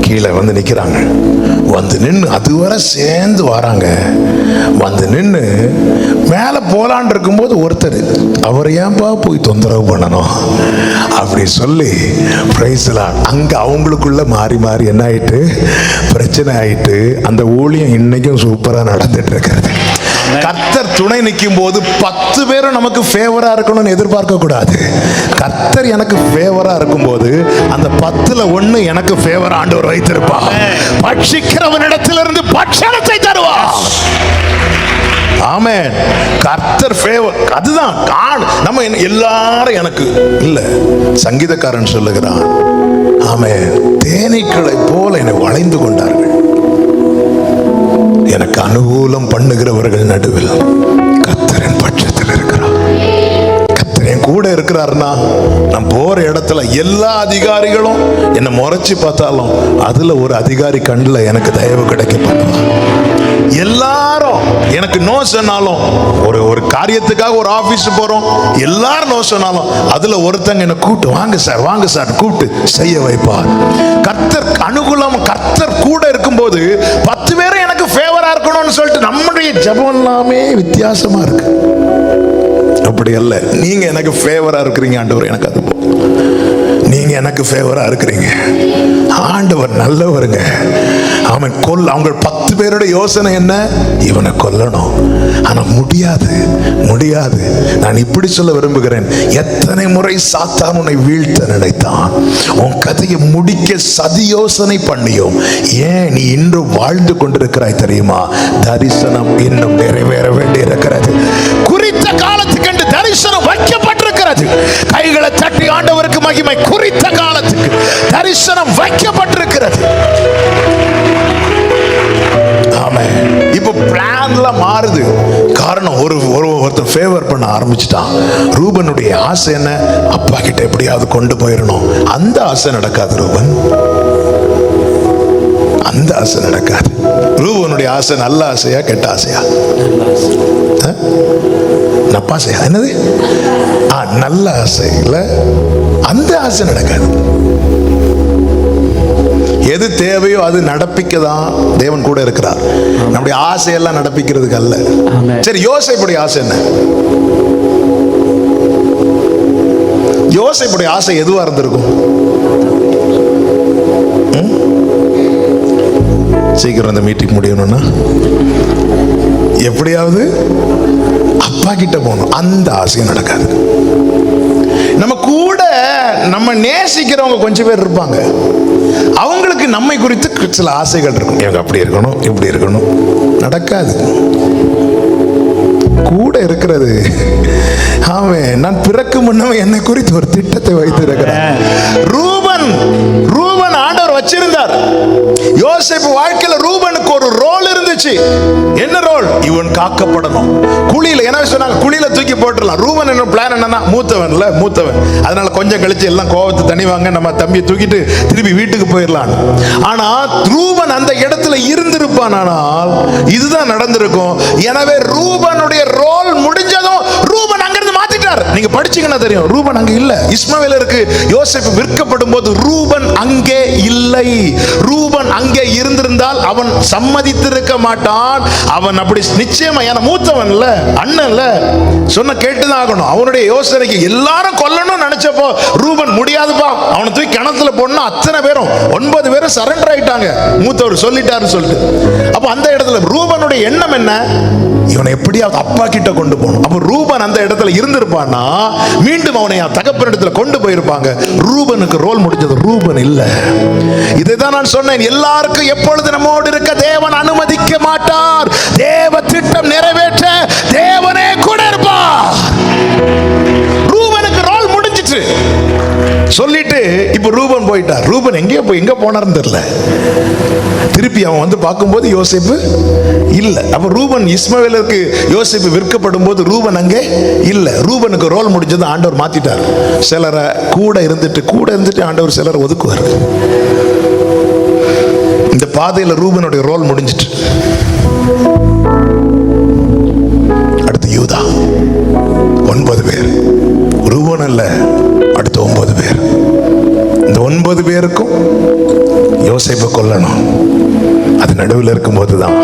கீழே வந்து நிக்கிறாங்க. வந்து நின்று அதுவரை சேர்ந்து வராங்க. வந்து நின்று மேல போலான் இருக்கும்போது ஒருத்தர், அவர் ஏன்பா போய் தொந்தரவு பண்ணணும் அப்படி சொல்லி பிரைஸ்லாம் அங்க அவங்களுக்குள்ள மாறி மாறி என்ன ஆயிட்டு பிரச்சனை ஆயிட்டு அந்த ஊழியம் இன்னைக்கும் சூப்பரா நடந்துட்டு இருக்கிறது. கர்த்தர் துணை நிற்கும் போது 10 பேரும் நமக்கு ஃபேவரா இருக்கணும்னு எதிர்பார்க்க கூடாது. கர்த்தர் எனக்கு ஃபேவரா இருக்கும் போது அந்த 10ல் 1 எனக்கு ஃபேவர் ஆண்டவர் வைத்திருப்பா. பட்சிக்கிறவனிடத்திலிருந்து பட்சணத்தை தருவா. ஆமென். கர்த்தர் ஃபேவர், அதுதான் நம்ம எல்லாரும் எனக்கு இல்ல. சங்கீதக்காரன் சொல்லுகிறான், ஆமென், தேனீக்களை போல என்னை வளைந்து கொண்டார்கள், எனக்கு அனுகூலம் பண்ணுகிறவர்கள் நடுவில் கர்த்தரின் பட்சத்தில் இருக்கிறார். கர்த்தர் கூட இருக்கிறார்னா நான் போற இடத்துல எல்லா அதிகாரிகளும் என்னை முறைச்சு பார்த்தாலும் அதுல ஒரு அதிகாரி கண்ணில் எனக்கு தயவு கிடைக்க பண்ணுவான். எல்லாரும் எனக்கு நோ சொன்னாலும், ஒரு காரியத்துக்காக ஒரு ஆபீஸ் போறோம், எல்லாரும் நோ சொன்னாலும் அதுல ஒருத்தங்க என்ன கூப்பிட்டு வாங்க சார் கூப்பிட்டு செய்ய வைப்பார். கர்த்தர் அனுகூலம், கர்த்தர் கூட இருக்கும்போது 10 பேரும் எனக்கு ஃபேவரா இருக்கணும்னு சொல்லிட்டு நம்முடைய ஜெபம் எல்லாமே வித்தியாசமா இருக்கு. அப்படி அல்ல, நீங்க எனக்கு ஃபேவரா இருக்கிறீங்க ஆண்டவர், எனக்கு அது நீங்க எனக்கு ஃபேவரா இருக்கிறீங்க. ஆண்டவர் நல்லவருங்க. அவன் அவங்க 10 பேரோட யோசனை என்ன, இவனை கொல்லணும். ஆனா முடியாது. நான் இப்படி சொல்ல விரும்புகிறேன், எத்தனை முறை சாத்தான் உன்னை வீழ்த்த நினைத்தான், உன் கதையை முடிக்க சதி யோசனை பண்ணியும் ஏன் நீ இன்று வாழ்ந்து கொண்டிருக்கிறாய் தெரியுமா? தரிசனம் இன்னும் நிறைவேற வேண்டி இருக்கிறது. குறித்த காலத்துக்கு என்று தரிசனம் வைக்கப்பட்டிருக்கிறது. கைகளை தட்டி ஆண்டவருக்கு மகிமை. குறித்த காலத்துக்கு தரிசனம் வைக்கப்பட்டிருக்கிறது. ஆமென். இப்போ பிளான்லாம் மாறுது. காரணம், ஒருத்தர் ஃபேவர் பண்ண ஆரம்பிச்சிட்டான். ரூபனுடைய ஆசை என்ன? அப்பா கிட்ட எப்படியாவது கொண்டு போயிடணும். அந்த ஆசை நடக்காது ரூபன், அந்த ஆசை நடக்காது. ரூபனுடைய ஆசை நல்ல ஆசையா கெட்ட ஆசையா? நப்பாசையா? என்னது? நல்ல ஆசை இல்ல, அந்த ஆசை நடக்காது. எது தேவையோ அது நடப்பிக்க தான் தேவன் கூட இருக்கிறார். நம்முடைய ஆசையெல்லாம் நடப்பிக்கிறதுக்கு அல்ல. சரி, யோசேப்புடைய ஆசை என்ன? யோசேப்புடைய ஆசை எதுவா இருந்திருக்கும்? சீக்கிரம் இந்த மீட்டிங் முடியணும்னா எப்படியாவது அப்பா கிட்ட போகணும். அந்த ஆசையும் நடக்காது. நம்ம கூட நம்ம நேசிக்கிறவங்க கொஞ்சம் பேர் இருப்பாங்க, அவங்களுக்கு நம்மை குறித்து சில ஆசைகள் இருக்கும். இவங்க அப்படி இருக்கணும், இப்படி இருக்கணும். நடக்காது. கூட இருக்கிறது, ஆமே, நான் பிறக்கு முன்னமே என்னை குறித்து ஒரு திட்டத்தை வைத்திருக்கிறேன். ரூபன் ஆண்டவர் வச்சிருந்தார். யோசேப்பு வாழ்க்கையில ரூபனுக்கு ஒரு ரோல் இருந்துச்சு. என்ன ரோல்? இவன் காக்கப்படணும். குழியில என்ன சொன்னாங்க? குழியில தூக்கி போட்டுடலாம். ரூபன் என்ன பிளான் என்னன்னா, மூத்தவன், அதனால கொஞ்சம் கழிச்சு எல்லாம் கோபத்தை தணிவாங்க, நம்ம தம்பியை தூக்கிட்டு திருப்பி வீட்டுக்கு போயிடலாம். ஆனா ரூபன் அந்த இடத்துல இருந்திருப்பான், ஆனால் இதுதான் நடந்திருக்கும். எனவே ரூபனுடைய ரோல் முடிஞ்சதும் ரூபன் அங்கிருந்து மாத்திட்டார். நீங்க படிச்சீங்கன்னா தெரியும், ரூபன் அங்க இல்ல. இஸ்மவேல் இருக்கு. யோசேப்பு விற்கப்படும் போது ரூபன் அங்கே இல்லை. ரூபன் அங்கே இருந்திருந்தால் அவன் சம்மதித்திருக்க மாட்டான். அவன் அப்படி நிச்சயமா, ஏன்னா மூத்தவன் இல்ல, அண்ணன் இல்ல, சொன்ன கேட்டுதான் ஆகணும். அவனுடைய யோசனைக்கு எல்லாரும் கொல்லணும்னு நினைச்சப்போ ரூபன் முடியாதுப்பா, அவனை தூக்கி கிணத்துல போடணும். அத்தனை பேரும் 9 பேரும் சரண்டர் ஆயிட்டாங்க, மூத்தவர் சொல்லிட்டாருன்னு சொல்லிட்டு. அப்ப அந்த இடத்துல ரூபனுடைய எண்ணம் என்ன? இவனை எப்படியாவது அப்பா கிட்ட கொண்டு போகணும். அப்ப ரூபன் அந்த இடத்துல இருந்திருப்பான்னா மீண்டும் அவனை தகப்பனிடத்துல கொண்டு போயிருப்பாங்க. ரூபனுக்கு ரோல் முடிஞ்சது, ரூபன் இல்ல. இதைதான் நான் சொன்னேன், எல்லாருக்கும் எப்பொழுது நம்மோடு இருக்க தேவன் அனுமதிக்க மாட்டார். தேவ திட்டம் நிறைவேற்ற தேவனே கூட இருப்பார். ரூபனுக்கு ரோல் முடிஞ்சிட்டு சொல்லிட்டு இப்ப ரூபன் போயிட்டார். ரூபன் எங்க போனார்னு தெரியல. திருப்பி அவன் வந்து பார்க்கும்போது யோசேப்பு இல்ல. அப்ப ரூபன் இஸ்மவேலுக்கு யோசேப்பு விற்கப்படும் போது ரூபன் அங்கே இல்ல. ரூபனுக்கு ரோல் முடிஞ்சது ஆண்டவர் மாத்திட்டார். சிலரை கூட இருந்துட்டு ஆண்டவர் சிலரை ஒதுக்குவார். இந்த பாதையில ரூபனுடைய ரோல் முடிஞ்சிட்டு. அடுத்து யூதா. 9 பேர். ரூபன் அல்ல, அடுத்து 9 பேர். இந்த 9 பேருக்கும் யோசேப்பை கொல்லணும். அது நடுவில் இருக்கும்போது தான்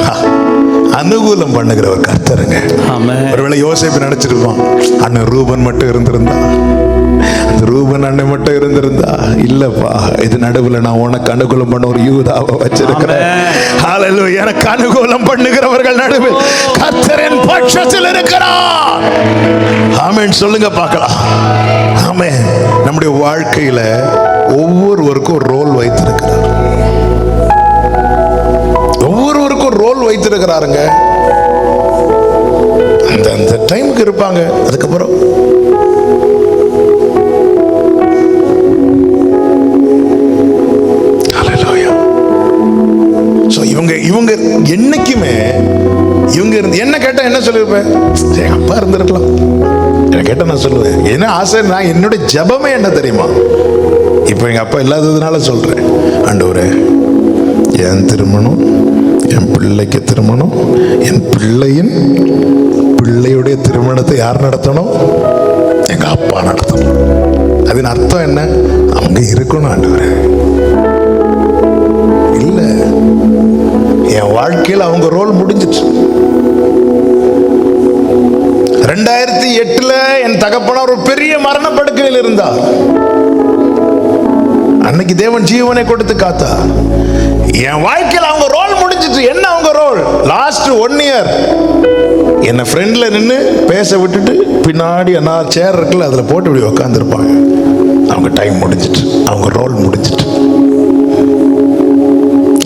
அனுகூலம் பண்ணுகிறவர் கர்த்தருங்க. ஒருவேளை யோசேப்பு நினைச்சிருப்பான், அண்ணன் ரூபன் மட்டும் இருந்திருந்தா, அந்த ரூபன் அண்ணன் மட்டும் இருந்திருந்தா. இல்லப்பா, இது நடுவில் நான் உனக்கு அனுகூலம் பண்ண ஒரு யூதாவை வச்சிருக்கிறேன். ஹல்லேலூயா. எனக்கு அனுகூலம் பண்ணுகிறவர்கள் நடுவில் கர்த்தரின் பட்சத்தில் இருக்கிறார். ஆமென் சொல்லுங்க பார்க்கலாம். ஆமென். நம்முடைய வாழ்க்கையில ஒவ்வொருவருக்கும் ஒரு ரோல் வைத்திருக்கிறார். ஒவ்வொருவருக்கும் ரோல் வைத்திருக்கிறாருங்க. அந்த டைமுக்கு இருப்பாங்க. அதுக்கப்புறம் இவங்க என்னைக்குமே இவங்க இருந்து என்ன கேட்டா என்ன சொல்லிருப்பேன், எங்க அப்பா இருந்திருக்கலாம். என்ன கேட்டா நான் சொல்லுவேன், என்ன ஆசை, நான் என்னுடைய ஜபமே என்ன தெரியுமா, இப்ப எங்க அப்பா இல்லாததுனால சொல்றேன், ஆண்டவரே என் திருமணம், என் பிள்ளைக்கு திருமணம், என் பிள்ளையின் பிள்ளையுடைய திருமணத்தை யார் நடத்தணும், எங்க அப்பா நடத்தணும். அதன் அர்த்தம் என்ன, அவங்க இருக்கணும் ஆண்டவரே. இல்ல, என் வாழ்க்கையில் அவங்க ரோல் முடிஞ்சிச்சு. 2008 என் தகப்பனார் ஒரு பெரிய மரண படுக்கையில் இருந்தார். அன்னைக்கு தேவன் ஜீவனை கொடுத்து காத்தா. என் வாழ்க்கையில் அவங்க ரோல் முடிஞ்சிச்சு. என்ன அவங்க ரோல்? லாஸ்ட் 1 இயர் என்ன ஃப்ரெண்ட்ல நின்று பேச விட்டுட்டு பின்னாடி நான் சேர் இருக்குல்ல, அதுல போட்டு இப்படி உட்காந்துருப்பாங்க. அவங்க டைம் முடிஞ்சிட்டு, அவங்க ரோல் முடிஞ்சிட்டு,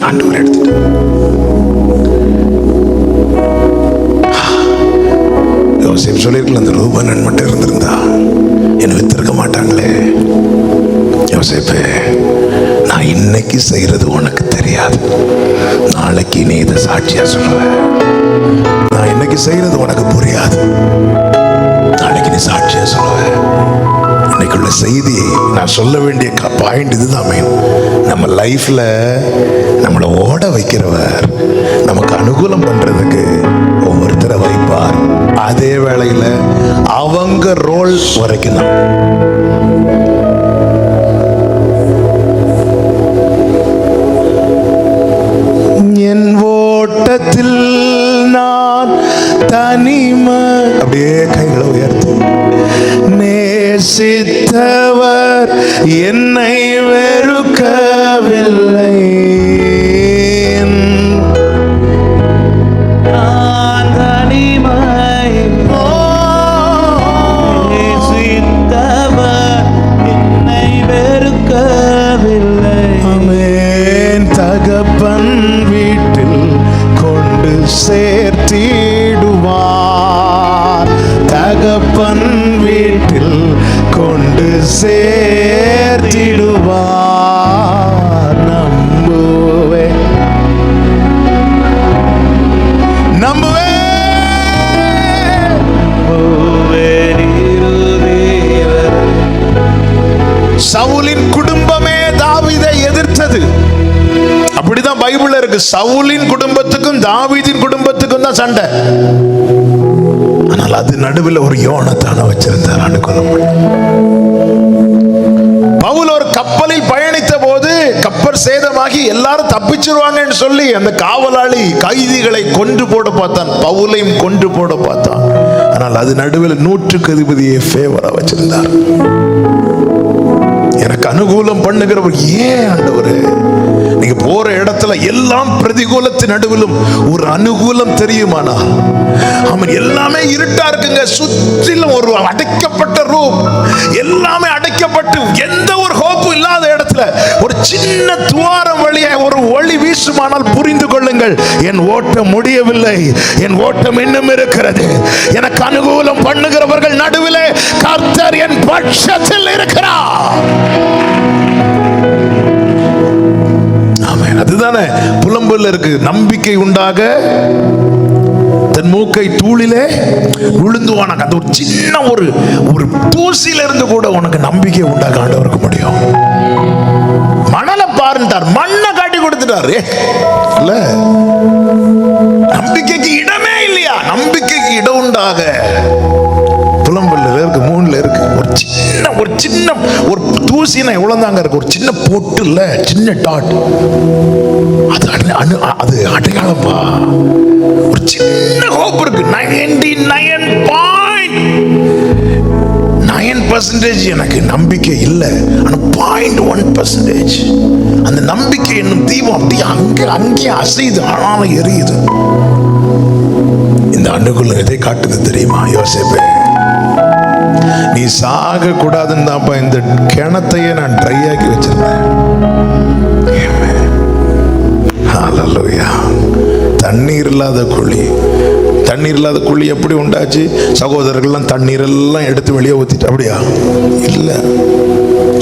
ஆண்டவர் எடுத்துட்டு. யோசேப்பு சொல்லிருக்கல, அந்த ரூபன் மட்டும் இருந்திருந்தா என்ன வித்திருக்க மாட்டாங்களே. யோசேப்பு, நான் இன்னைக்கு செய்யறது உனக்கு தெரியாது, நாளைக்கு நீ இதை சாட்சியா சொல்லுவ. நான் இன்னைக்கு செய்யறது உனக்கு புரியாது, நாளைக்கு நீ சாட்சியா சொல்லுவ. இன்னைக்குள்ள செய்தி நான் சொல்ல வேண்டிய பாயிண்ட் இதுதான் மெயின். நம்ம லைஃப்ல நம்மளை ஓட வைக்கிறவர் நமக்கு அனுகூலம் பண்றதுக்கு ஒவ்வொருத்தரை வைப்பார். அதே வேளையில அவங்க ரோல் வரைக்கும் தான். என் ஓட்டத்தில் நான் தனிமை, அப்படியே கைகளை உயர்த்தி, நேசித்தவர் என்னை வெறுக்கவில்லை, நான் தனிமை, நேசித்தவர் என்னை வெறுக்கவில்லை. ஆமென். தகப்பன் வீட்டில் கொண்டு சேர்த்திடுவார், தகப்பன் வீட்டில் கொண்டு சேர்த்திடுவார். நம்புவேன், சவுலின் குடும்பமே தாவீதை எதிர்த்தது. அப்படிதான் பைபிள்ல இருக்கு. சவுலின் குடும்பத்துக்கும் தாவீதின் குடும்பத்துக்கும் தான் சண்டை. ஆனால் அது நடுவில் ஒரு யோனத்தான வச்சிருந்தார் அனுகூலம். பவுல் ஒரு கப்பலில் பயணித்த போது கப்பல் சேதமாகி எல்லாரும் தப்பிச்சிருவாங்கன்னு சொல்லி அந்த காவலாளி கைதிகளை கொன்று போட பார்த்தான், பவுலையும் கொன்று போட பார்த்தான். ஆனால் அது நடுவில் 100க்கு அதிபதியை ஃபேவரா வச்சிருந்தார். எனக்கு அனுகூலம் பண்ணுகிறவர் ஏன் ஆண்டவரே? நீங்க போற இடத்துல எல்லாம் பிரதிகூலத்தின் நடுவிலும் ஒரு அனுகூலம் தெரியுமானா? அவன் எல்லாமே இருட்டா இருக்குங்க, சுற்றிலும் ஒரு அடைக்கப்பட்ட ரூம், எல்லாமே அடைக்கப்பட்டு எந்த ஒரு ஹோப்பு இல்லாத இடத்துல ஒரு சின்ன துவாரம் வழியே ஒரு ஒளி வீசுமானால் புரிந்து கொள்ளுங்கள், என் ஓட்டம் முடியவில்லை, என் ஓட்டம் இன்னும் இருக்கிறது. எனக்கு அனுகூலம் பண்ணுகிறவர்கள் நடுவிலே கர்த்தர் என் பட்சத்தில் இருக்கிறார். புலம்பல்ல இருக்கு, நம்பிக்கை உண்டாக தன் மூக்கை தூளிலே விழுந்துவானாங்க. அந்த ஒரு சின்ன ஒரு தூசில இருந்து கூட உனக்கு நம்பிக்கை உண்டாக ஆண்டவருக்கு முடியும். மணலை பாருன்ட்டார், மண்ணை காட்டி கொடுத்துட்டாரு. இல்ல, நம்பிக்கைக்கு இடமே இல்லையா? நம்பிக்கைக்கு இடம் உண்டாக புலம்பல்ல இருக்கு, மூணுல இருக்கு. ஒரு சின்ன ஒரு தூசினா எவ்வளவு தாங்க இருக்கு? ஒரு சின்ன பொட்டு இல்ல, சின்ன டாட். அது அடையாளப்பா. ஒரு சின்ன ஹோப் இருக்கு. 99.9% எனக்கு நம்பிக்கை இல்லை, ஆனா 0.1% அந்த நம்பிக்கை என்னும் தீபம் அப்படியே அங்கே அசையுது, ஆனாலும் எரியுது. இந்த ஆண்டுக்குள்ள எதை காட்டுது தெரியுமா? யோசேப்பே, நீ சாக கூடாதுன்னு தான்ப்பா இந்த கிணத்தையே நான் ட்ரை ஆக்கி வச்சிருந்தேன். ஹல்லேலூயா. தண்ணீர் இல்லாத குழி எப்படி உண்டாச்சு? சகோதரர்கள்லாம் தண்ணீர் எல்லாம் எடுத்து வெளியே ஊத்திட்டு அப்படியா? இல்ல,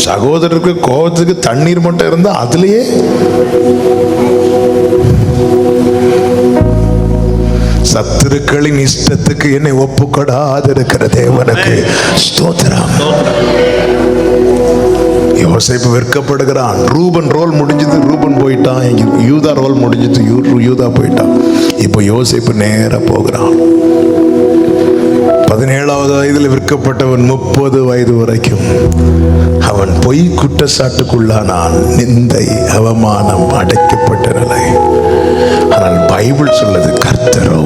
சகோதரருக்கு கோபத்துக்கு தண்ணீர் மட்டும் இருந்தா அதுலயே சத்துருக்களின் இஷ்டத்துக்கு என்னை ஒப்புக்கொடாதிருக்கிற தேவனுக்கு ஸ்தோத்திரம். யோசேப்பு வெட்கப்படுகிறான். ரூபன் ரோல் முடிஞ்சது, ரூபன் போயிட்டான். யூதா ரோல் முடிஞ்சது, யூதா போயிட்டான். இப்போ யோசேப்பு நேரா போகிறான். 17வது வயதில் விற்கப்பட்டவன் 30 வயது வரைக்கும் அவன் பொய் குற்றச்சாட்டுக்குள்ளானான். நிந்தை, அவமானம், அடைக்கப்பட்ட நிலை. ஆனால் பைபிள் சொல்லுது, கர்த்தரோ.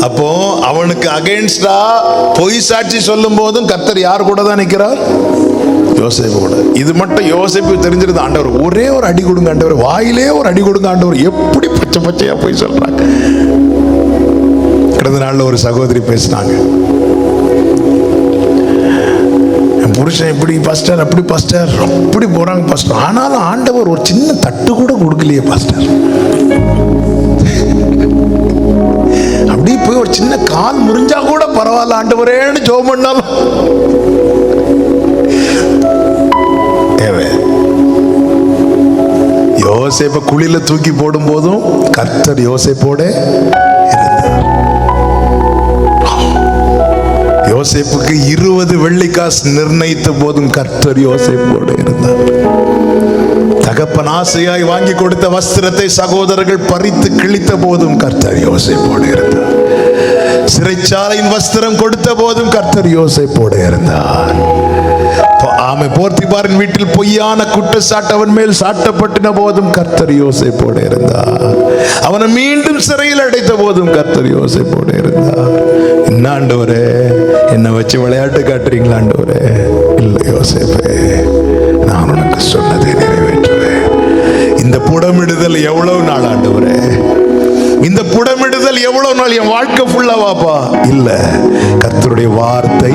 அப்போ அவனுக்கு அகைன்ஸ்டா பொய் சாட்சி சொல்லும் போதும் கர்த்தர் யார் கூட தான் நிற்கிறார்? யோசேப்பு கூட. இது மட்டும் யோசேப்பு தெரிஞ்சிருது. ஆண்டவர் ஒரே ஒரு அடி கொடுங்க ஆண்டவர், வாயிலே ஒரு அடி கொடுங்க ஆண்டவர். எப்படி பச்சையா போய் சொல்றாங்க. கடந்த நாள்ல ஒரு சகோதரி பேசினாங்க, என் புருஷன் இப்படி பாஸ்டர், அப்படி பாஸ்டர், அப்படி போறாங்க பாஸ்டர், ஆனாலும் ஆண்டவர் ஒரு சின்ன தட்டு கூட கொடுக்கலையே பாஸ்டர். அப்படி போய் ஒரு சின்ன கால் முறிஞ்சா கூட பரவாயில்ல ஆண்டவரேன்னு ஜெபம் பண்ணாலும். யோசேப்பை குழியில தூக்கி போடும் போதும் கர்த்தர் யோசேப்போட இருந்தார். யோசேப்புக்கு 20 வெள்ளிக்காசு நிர்ணயித்த போதும் கர்த்தர் யோசேப்போடு இருந்தார். தகப்பன் ஆசையாய் வாங்கி கொடுத்த வஸ்திரத்தை சகோதரர்கள் பறித்து கிழித்த போதும் கர்த்தர் யோசேப்போடு இருந்தார். சிறைச்சாலையின் வஸ்திரம் கொடுத்த போதும் கர்த்தர் யோசேப்போடு இருந்தார். போர்த்திபாரின் வீட்டில் பொய்யான குற்றச்சாட்டு அவன் மேல் சாட்டப்பட்டின போதும் கர்த்தர் யோசேப்போடு இருந்தார். அவனை மீண்டும் சிறையில் அடைத்த போதும் கர்த்தர் யோசேப்போடு இருந்தார். என்ன ஆண்டவரே, என்னை வச்சு விளையாட்டு காட்டுறீங்களா ஆண்டவரே? இல்லை யோசேப்பே, நான் உனக்கு சொன்னதை நிறைவேற்றுவேன். இந்த புடமிடுதல் எவ்வளவு நாள் ஆண்டவரே? இந்த புடமிடுதல் எவ்வளவு நாள்? என் வாழ்க்கை ஃபுல்லாவாப்பா? இல்ல, கர்த்தருடைய வார்த்தை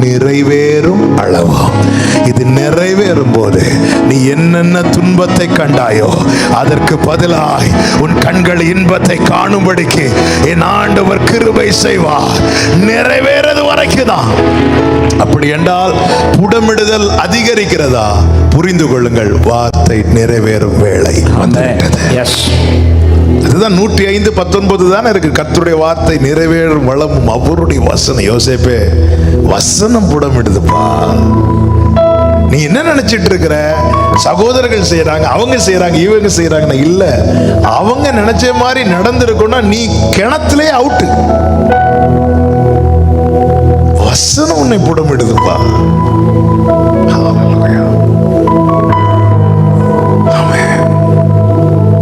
நிறைவேறும் அளவா. இது நிறைவேறும் போது நீ என்னென்ன துன்பத்தை கண்டாயோ அதற்கு பதிலாய் உன் கண்கள் இன்பத்தை காணும்படிக்கு என் ஆண்டவர் கிருபை செய்வார். நிறைவேறது வரைக்கும் தான். அப்படி என்றால் புடமிடுதல் அதிகரிக்கிறதா? புரிந்து கொள்ளுங்கள், வார்த்தை நிறைவேறும் வேளை வந்துவிட்டது. அதுதான் 105:19 தானே இருக்கு. கர்த்தருடைய வார்த்தை நிறைவேறும் வளமும் அவருடைய வசனம். யோசேப்பே, வசனம் புடமிடுதுப்பா. நீ என்ன நினைச்சிட்டு இருக்கிற? சகோதரர்கள் செய்யறாங்க, அவங்க செய்யறாங்க, இவங்க செய்யறாங்க. இல்ல, அவங்க நினைச்ச மாதிரி நடந்திருக்கும்னா நீ கிணத்திலே அவுட்டு. வசனம் உன்னை புடமிடுதுப்பா.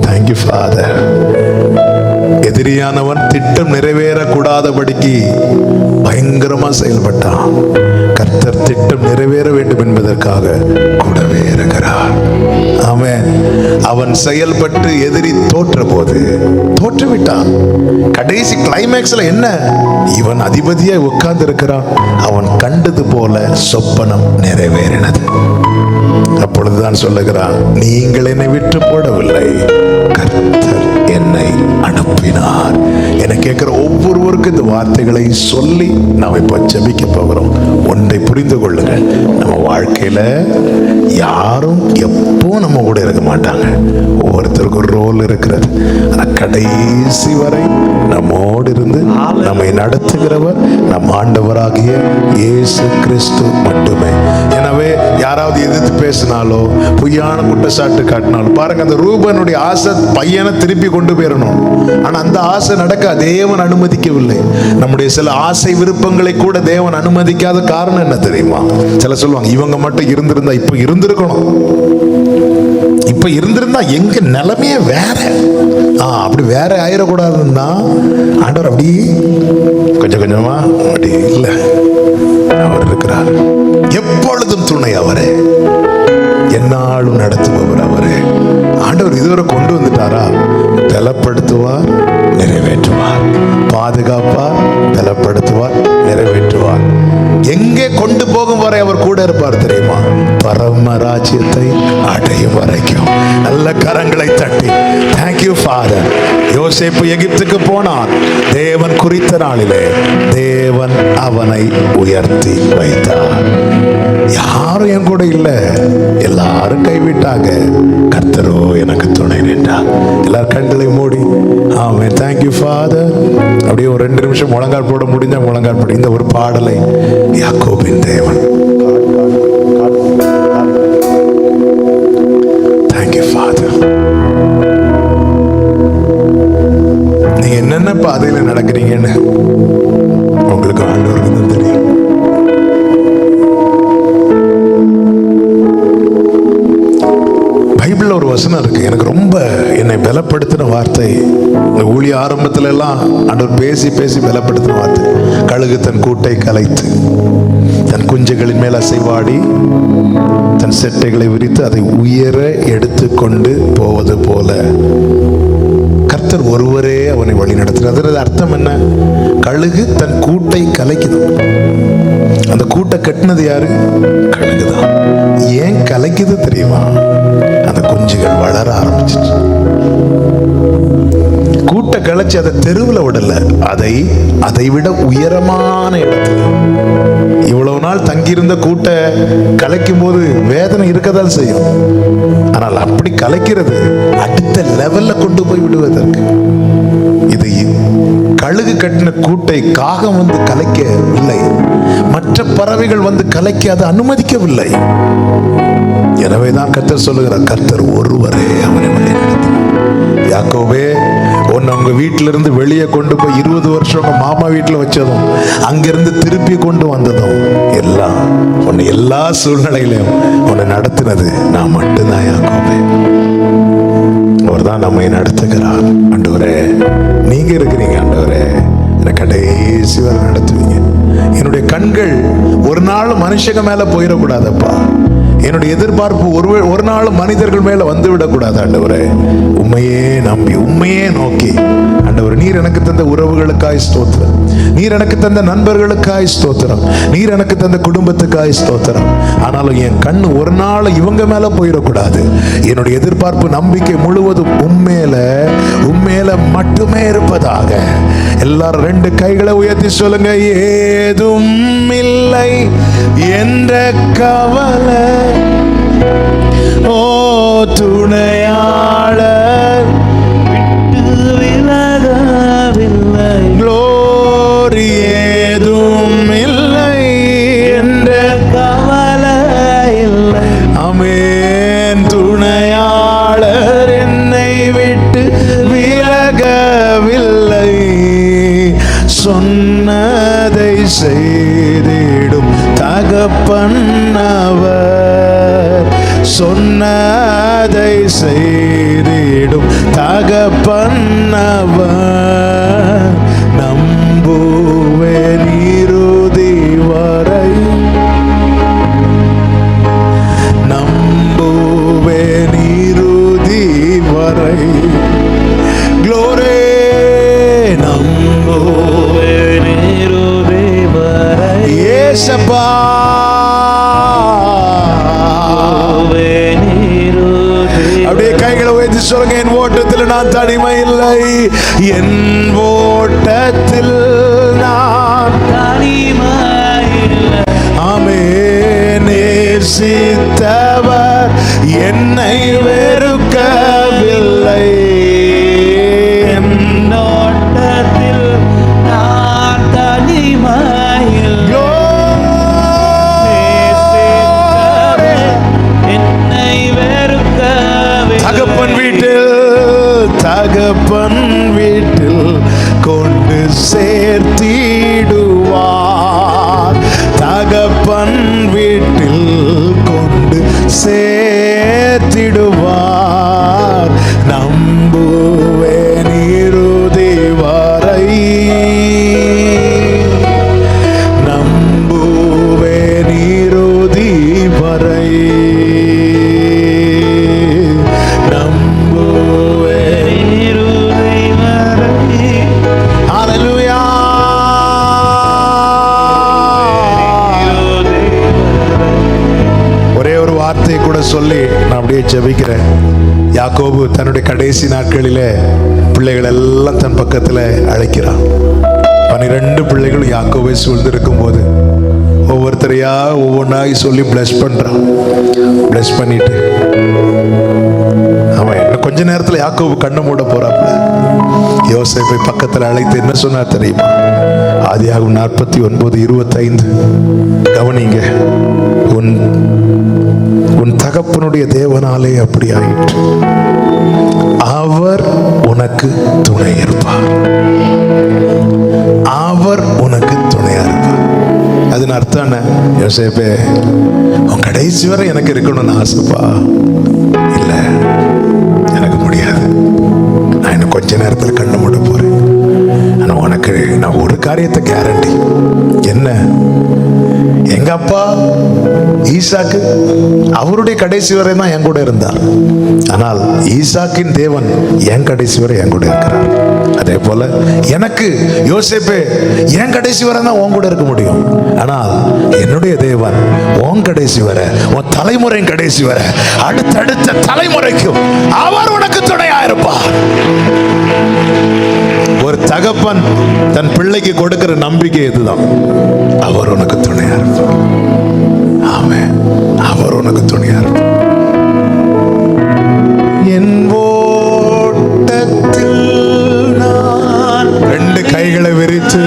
Thank you, Father. எதிரியானவன் திட்டம் நிறைவேறக்கூடாதபடிக்கு பயங்கரமா செயல்பட்டான். கர்த்தர் திட்டம் நிறைவேற வேண்டும் என்பதற்காக கூடவே இருக்கிறார். ஆமென். அவன் செயல்பட்டு எதிரி தோற்றுவிட்டான். கடைசி கிளைமேக்ஸ்ல என்ன? இவன் அதிபதியாய் உட்கார்ந்து இருக்கிறான். அவன் கண்டது போல சொப்பனம் நிறைவேறினது. அப்பொழுதுதான் சொல்லுகிறான், நீங்கள் என்னை விட்டு போடவில்லை, கர்த்தர் என்னை அனுப்பினார். என கேட்கிற ஒவ்வொருவருக்கும் இந்த வார்த்தைகளை சொல்லி நாம் இப்ப ஜெபிக்க போகிறோம். ஒன்றை புரிந்து கொள்ளுங்கள், நம்ம வாழ்க்கை வாழ்க்கையில யாரும் எப்போ நம்ம கூட இருக்க மாட்டாங்க. ஒவ்வொருத்தருக்கும் ஒரு ரோல் இருக்கிறது. ஆனா கடைசி வரை நம்மோடு இருந்து நம்மை நடத்துகிறவர் நம் ஆண்டவராகிய இயேசு கிறிஸ்து மட்டுமே. எனவே யாராவது எதிர்த்து பேசினாலோ பொய்யான குற்றச்சாட்டு காட்டினாலும் பாருங்க, அந்த ரூபனுடைய ஆசை பையனை திருப்பி கொண்டு போயிடணும். ஆனா அந்த ஆசை நடக்க தேவன் அனுமதிக்கவில்லை. நம்முடைய சில ஆசை விருப்பங்களை கூட தேவன் அனுமதிக்காத காரணம் என்ன தெரியுமா? சில சொல்லுவாங்க, இவங்க மட்டும் இருந்திருந்தா இப்ப இருந்திருக்கணும், இப்ப இருந்திருந்தா எங்க நிலைமையே வேற, அப்படி வேற ஆயிடக்கூடாதுன்னா ஆண்டவர் அப்படி கொஞ்சம் கொஞ்சமா அப்படி இல்லை, அவர் இருக்கிறார். எப்பொழுதும் துணை அவரே, என்னாலும் நடத்துபவர் அவரே. ஆண்டவர் இதுவரை கொண்டு வந்துட்டாரா? பலப்படுத்துவார், நிறைவேற்றுவார், பாதுகாப்பார், பலப்படுத்துவார், நிறைவேற்றுவார். எங்கே கொண்டு போகும் வரை அவர் கூட இருப்பார் தெரியுமா? பரம ராஜ்யத்தை அடையும் வரைக்கும். நல்ல கரங்களை தட்டி தேங்க்யூ ஃபாதர். யோசேப்பு எகிப்துக்கு போனான். தேவன் குறித்த நாளிலே தேவன் அவனை உயர்த்தி வைத்தார். யாரும் என் கூட இல்லை, எல்லாரும் கைவிட்டாங்க, கர்த்தரோ எனக்கு துணை நின்றார். எல்லாரும் கண்களை மூடி ஆமென் தேங்க்யூ ஃபாதர். அப்படியே ஒரு 2 நிமிஷம் முழங்கால் போட முடிஞ்சா முழங்கால் போட. இந்த ஒரு பாடலை யாக்கோபின் தேவன். Thank you father. நீங்க என்னென்ன பாதையில நடக்கிறீங்கன்னு உங்களுக்கு ஆண்டவருக்கு தான் தெரியும். பைபிள்ல ஒரு வசனம் இருக்கு, எனக்கு ரொம்ப என்னை பலப்படுத்தின வார்த்தை. இந்த ஊழிய ஆரம்பத்துல எல்லாம் ஆண்டவர் பேசி பேசி பலப்படுத்தின வார்த்தை. கழுகு தன் கூட்டை கலைத்து தன் குஞ்சுகளின் மேல் அசைவாடி தன் செட்டைகளை விரித்து அதை உயர எடுத்துக்கொண்டு போவது போல கர்த்தர் ஒருவரே அவனை வழி நடத்துகிறார். அதற்கு அர்த்தம் என்ன? கழுகு தன் கூட்டை கலைக்குது. அந்த கூட்டை கட்டினது யாரு? கழுகுதான். ஏன் கலைக்குது தெரியுமா? அந்த குஞ்சுகள் வளர ஆரம்பிச்சிச்சு. கூட்டை கலைச்சு அதை தெருவில் விடல, அதை விட உயரமான இடத்துல. இவ்வளவு நாள் தங்கியிருந்த கூட்டை கலைக்கும் போது வேதனை இருக்கதான் செய்யும். ஆனால் அப்படி கலைக்கிறது அடுத்த லெவல்ல கொண்டு போய் விடுவதற்கு. இது கழுகு கட்டின கூட்டை காகம் வந்து கலைக்கவில்லை, மற்ற பறவைகள் வந்து கலைக்க அதை அனுமதிக்கவில்லை. எனவேதான் கர்த்தர் சொல்லுகிறார், கர்த்தர் ஒருவரே அவனை வழி நடத்தினார். யாக்கோபே, உன்னை உங்க வீட்டிலிருந்து வெளியே கொண்டு போய் 20 வருஷம் உங்க மாமா வீட்டில் வச்சதும் அங்கிருந்து திருப்பி கொண்டு வந்ததும் எல்லாம் உன்னை எல்லா சூழ்நிலையிலும் உன்னை நடத்தினது நான் மட்டும்தான். யாக்கோபே, அவர் தான் நம்மை நடத்துகிறார். ஆண்டவரே, நீங்க இருக்கிறீங்க. ஆண்டவரே, என்னை கடைசி வரை நடத்துவீங்க. என்னுடைய கண்கள் ஒரு நாள் மனுஷங்க மேல போயிடக்கூடாதப்பா. என்னுடைய எதிர்பார்ப்பு ஒரு நாள் மனிதர்கள் மேல வந்து விடக்கூடாது. ஆண்டவரே, உண்மையே நம்பி உண்மையே நோக்கி, ஆண்டவர் நீர் எனக்கு தந்த உறவுகளுக்காய் ஸ்தோத்திரம், நீர் எனக்கு தந்த நண்பர்களுக்காய் ஸ்தோத்திரம், நீர் எனக்கு தந்த குடும்பத்துக்காய் ஸ்தோத்திரம். ஆனாலும் என் கண்ணு ஒரு நாள் இவங்க மேல போயிடக்கூடாது. என்னுடைய எதிர்பார்ப்பு நம்பிக்கை முழுவதும் உண்மையில மட்டுமே இருப்பதாக. எல்லாரும் 2 கைகளை உயர்த்தி சொல்லுங்க. ஏதும் இல்லை என்ற கவலை, ஓ துணையாளர் விட்டு விலகவில்லை. க்ளோரி ஏதும் இல்லை என்ற கவலை இல்லை. ஆமென். துணையாளர் என்னை விட்டு விலகவில்லை. சொன்னதை செய்திடும் தகப்பன் அவர், சொன்னதை செய்திடும் தகப்பன் அவர். நம்புவேன் இறுதி வரை, நம்புவேன் இறுதி வரை. க்ளோரி, நம்புவேன் இறுதி வரை. ஏசப்பா, அப்படியே கைகளை உயர்த்தி சொல்லுங்க. என் ஓட்டத்தில் நான் தனிமை இல்லை, என் ஓட்டத்தில் நான் தனிமை இல்லை. ஆமென். நேசித்தவர் என்னை வெறுக்கவில்லை. நோட்டத்தில் நான் தனிமையில் என்னை வெறுக்கவில்லை. தகப்பன் வீட்டில் கொண்டு சேர்த்திடுவார். தகப்பன் வீட்டில் கொண்டு சேர்த்திடுவார். நம்புவேன் இறுதி வரை. நம்புவேன் இறுதி வரை. சொல்லி நான் அப்படியே ஜெபிக்கிறேன். யாக்கோபு தன்னுடைய கடைசி நாட்களிலே பிள்ளைகள் எல்லாம் தன் பக்கத்தில் அழைக்கிறான். 12 பிள்ளைகளும் யாக்கோபை சூழ்ந்திருக்கும் போது ஒவ்வொருத்தரையா ஒவ்வொன்றாய் சொல்லி பிளஸ் பண்றான். பிளஸ் பண்ணிட்டு அவன் என்ன கொஞ்ச நேரத்தில் யாக்கோபு கண்ணை மூட போறாப்புல. யோசேப்பை பக்கத்தில் அழைத்து என்ன சொன்னார் தெரியுமா? ஆதியாகமம் 49:25 கவனிங்க. உன் தகப்பனுடைய தேவனாலே அப்படி ஆயிற்று. அவர் உனக்கு துணை இருப்பார். அவர் உனக்கு துணையா இருப்பார். அதன் அர்த்தம் என்ன? யோசேப்பே, உன் கடைசி வரை எனக்கு இருக்கணும்னு ஆசைப்பா. இல்ல, எனக்கு முடியாது. நான் இன்னும் கொஞ்ச நேரத்தில் கண்ணு மூட போறேன். ஆனா உனக்கு நான் ஒரு காரியத்தை கேரண்டி. என்ன? எங்க அப்பா ஈசாக்கு அவருடைய கடைசி வரை தான் என் கூட இருந்தார். ஆனால் ஈசாக்கின் தேவன் என் கடைசி வரை என் கூட இருக்கிறார். அதே போல எனக்கு யோசேப்பே என் கடைசி வரை தான் உன் கூட இருக்க முடியும். ஆனால் என்னுடைய தேவன் உன் கடைசி வரை, உன் தலைமுறையின் கடைசி வரை, அடுத்தடுத்த தலைமுறைக்கும் அவர் உனக்கு துணையா இருப்பார். ஒரு தகப்பன் தன் பிள்ளைக்கு கொடுக்கிற நம்பிக்கை இதுதான். அவர் உனக்கு துணையா இருப்பார். ஆமென். அவர் உனக்கு துணையா இருப்பார். என் ஓட்டத்தில் நான் 2 கைகளை விரித்து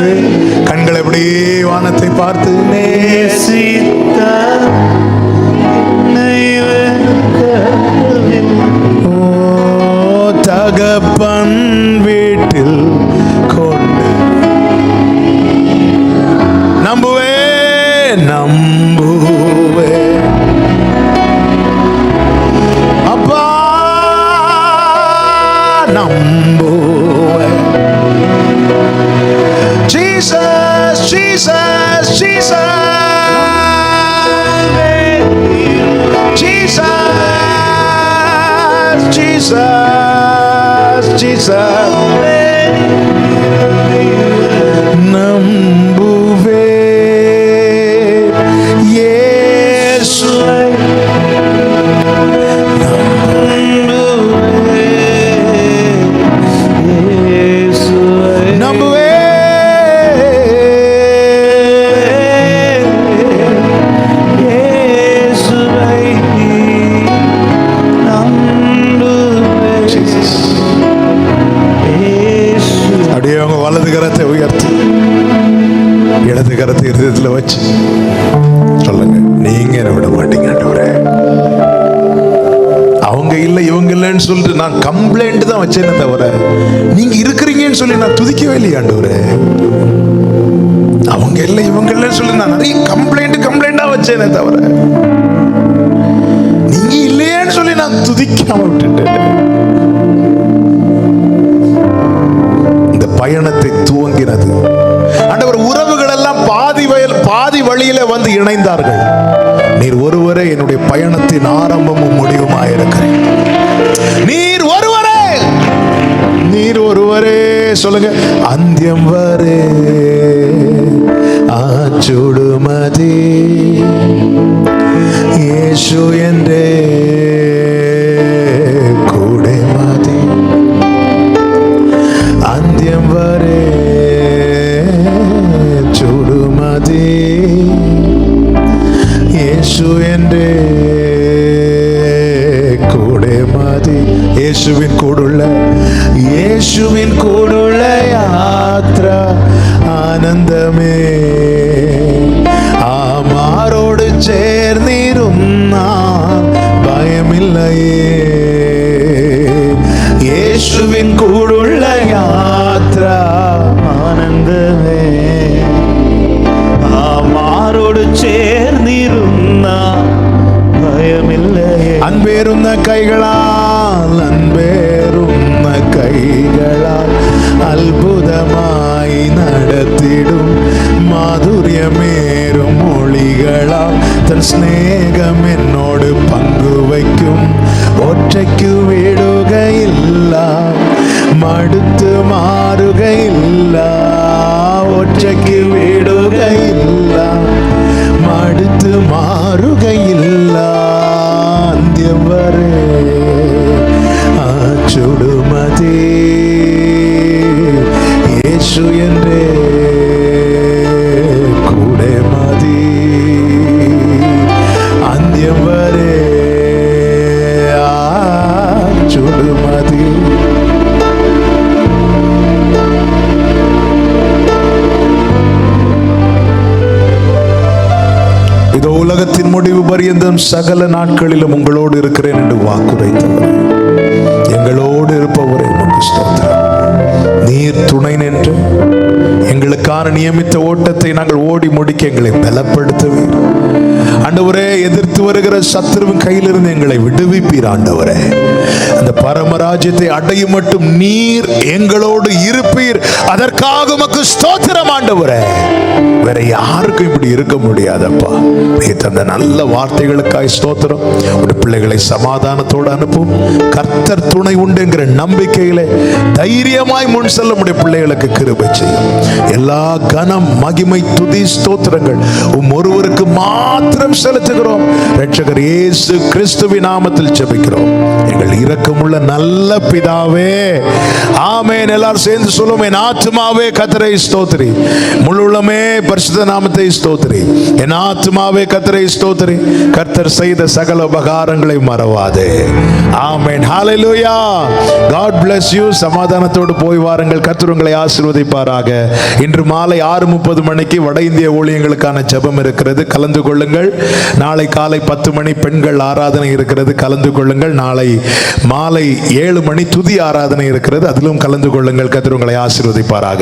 கண்களை அப்படியே வானத்தை பார்த்து நேசித்த தகப்பன் வீட்டில் கொண்டு நம்புவேன். அப்பா நம்புவேன். Jesus, Jesus, Jesus, Jesus, Jesus, Jesus. நம்புவே இயேசுவை. நம்புவே அப்படியே அவங்க வலது கரத்தை உயர்த்தி இடது கரத்தை இருதயத்தில் வச்சு சொல்லுங்க, நீங்க என்ன விட மாட்டீங்க ஆண்டவரே. அவங்க இல்லை இவங்க இல்லைன்னு சொல்லிட்டு நான் கம்ப்ளைண்ட் தான் வச்சேனே தவிர நீங்க இருக்கிறீங்கன்னு சொல்லி நான் துதிக்கவே இல்லையா ஆண்டவரே. அவங்க இல்லை இவங்க இல்லைன்னு சொல்லி நான் நிறைய கம்ப்ளைண்டா வச்சேனே தவிர நீங்க இல்லையேன்னு சொல்லி நான் துதிக்காம விட்டுட்டேன். இந்த பயணத்தை துவங்கினது ஆண்டவர். உறவுகள் எல்லாம் பாதி வழியில வந்து இணைந்தார்கள். நீர் ஒருவரே என்னுடைய பயணத்தின் ஆரம்பமும் முடிவுமாய் இருக்கிறேன். நீர் ஒருவரே சொல்லுங்க. அந்தியம் வரே ஆச்சுடுமதி இயேசு என்றே கூடமதி. அந்தியம் வரே சுடுமதி இயேசு എൻ്റെ കൂടെ മതി. യേശുവിൻ കൂടുള്ള യാത്ര ആനന്ദമേ. ആ മാറോട് ചേർന്നിരുന്ന ഭയമില്ലയേ. യേശുവിൻ കൂടുള്ള യാത്ര ആനന്ദമേ. ആ മാറോട് ചേർന്നിരുന്ന ഭയമില്ലയേ. അൻപേറുന്ന കൈകളാൽ അത്ഭുതമായി നടത്തിടും മാധുര്യമേറും മൊഴികളാൽ തൻ സ്നേഹം എന്നോട് പങ്കുവയ്ക്കും. ഒറ്റയ്ക്കു വിടുകയില്ല, മടുത്തു മാറുകയില്ല. ഒറ്റയ്ക്ക് വിടുകയില്ല, മടുത്തു മാറുകയില്ല. അന്ത്യം വരെ ആ ചുടുമതി. യേശു എൻ്റെ കൂടെ മതി. അന്ത്യം വരെ ആ ചുടുമതി. இதோ உலகத்தின் முடிவு பரியந்தம் சகல நாட்களிலும் உங்களோடு இருக்கிறேன் என்று வாக்குரைத்தவர், எங்களோடு இருப்பவரே உமக்கு ஸ்தோத்திரம். நீர் துணை நின்று எங்களுக்கான நியமித்த ஓட்டத்தை நாங்கள் ஓடி முடிக்க எங்களை பலப்படுத்துவீர். ஆண்டவரே, எதிர்த்து வருகிற சத்துருவின் கையிலிருந்து எங்களை விடுவிப்பீர். ஆண்டவரே, அந்த பரமராஜ்யத்தை அடையும் மட்டும் நீர் எங்களோடு இருப்பீர். அதற்காக உமக்கு ஸ்தோத்திரம். ஆண்டவரே, வேற யாருக்கும் இப்படி இருக்க முடியாதப்பா. நீ தந்த நல்ல வார்த்தைகளுக்காய் ஸ்தோத்திரம். உடைய பிள்ளைகளை சமாதானத்தோடு அனுப்பும். கர்த்தர் துணை உண்டு என்கிற நம்பிக்கையிலே தைரியமாய் முன் செல்ல உடைய பிள்ளைகளுக்கு கிருபை செய்யும். எல்லா கனம், மகிமை, துதி, ஸ்தோத்திரங்கள் ஒருவருக்கு மாத்திரம் செலுத்துகிறோம். இரட்சகர் இயேசு கிறிஸ்துவின் நாமத்தில் ஜெபிக்கிறோம் எங்கள் இரக்கமுள்ள நல்ல பிதாவே, ஆமென். எல்லாரும் சேர்ந்து சொல்லுவோம். என் ஆத்துமாவே கர்த்தரை ஸ்தோத்திரி, முழுமே பரிசுத்த நாமத்தை ஸ்தோத்திரி. என் ஆத்துமாவே கர்த்தரை ஸ்தோத்திரி, கர்த்தர் செய்த சகல உபகாரங்களை மறவாதே. ஆமென். ஹல்லேலூயா. God bless you. சமாதானத்தோடு போய் வாருங்கள். கர்த்தர் உங்களை ஆசீர்வதிப்பாராக. இன்று மாலை 6:30 மணிக்கு வட இந்திய ஊழியங்களுக்கான ஜெபம் இருக்கிறது, கலந்து கொள்ளுங்கள். நாளை காலை 10 மணி பெண்கள் ஆராதனை இருக்கிறது, கலந்து கொள்ளுங்கள். நாளை மாலை 7 மணி துதி ஆராதனை இருக்கிறது, அதிலும் கலந்து கொள்ளுங்கள். கர்த்தர் உங்களை ஆசீர்வதிப்பாராக.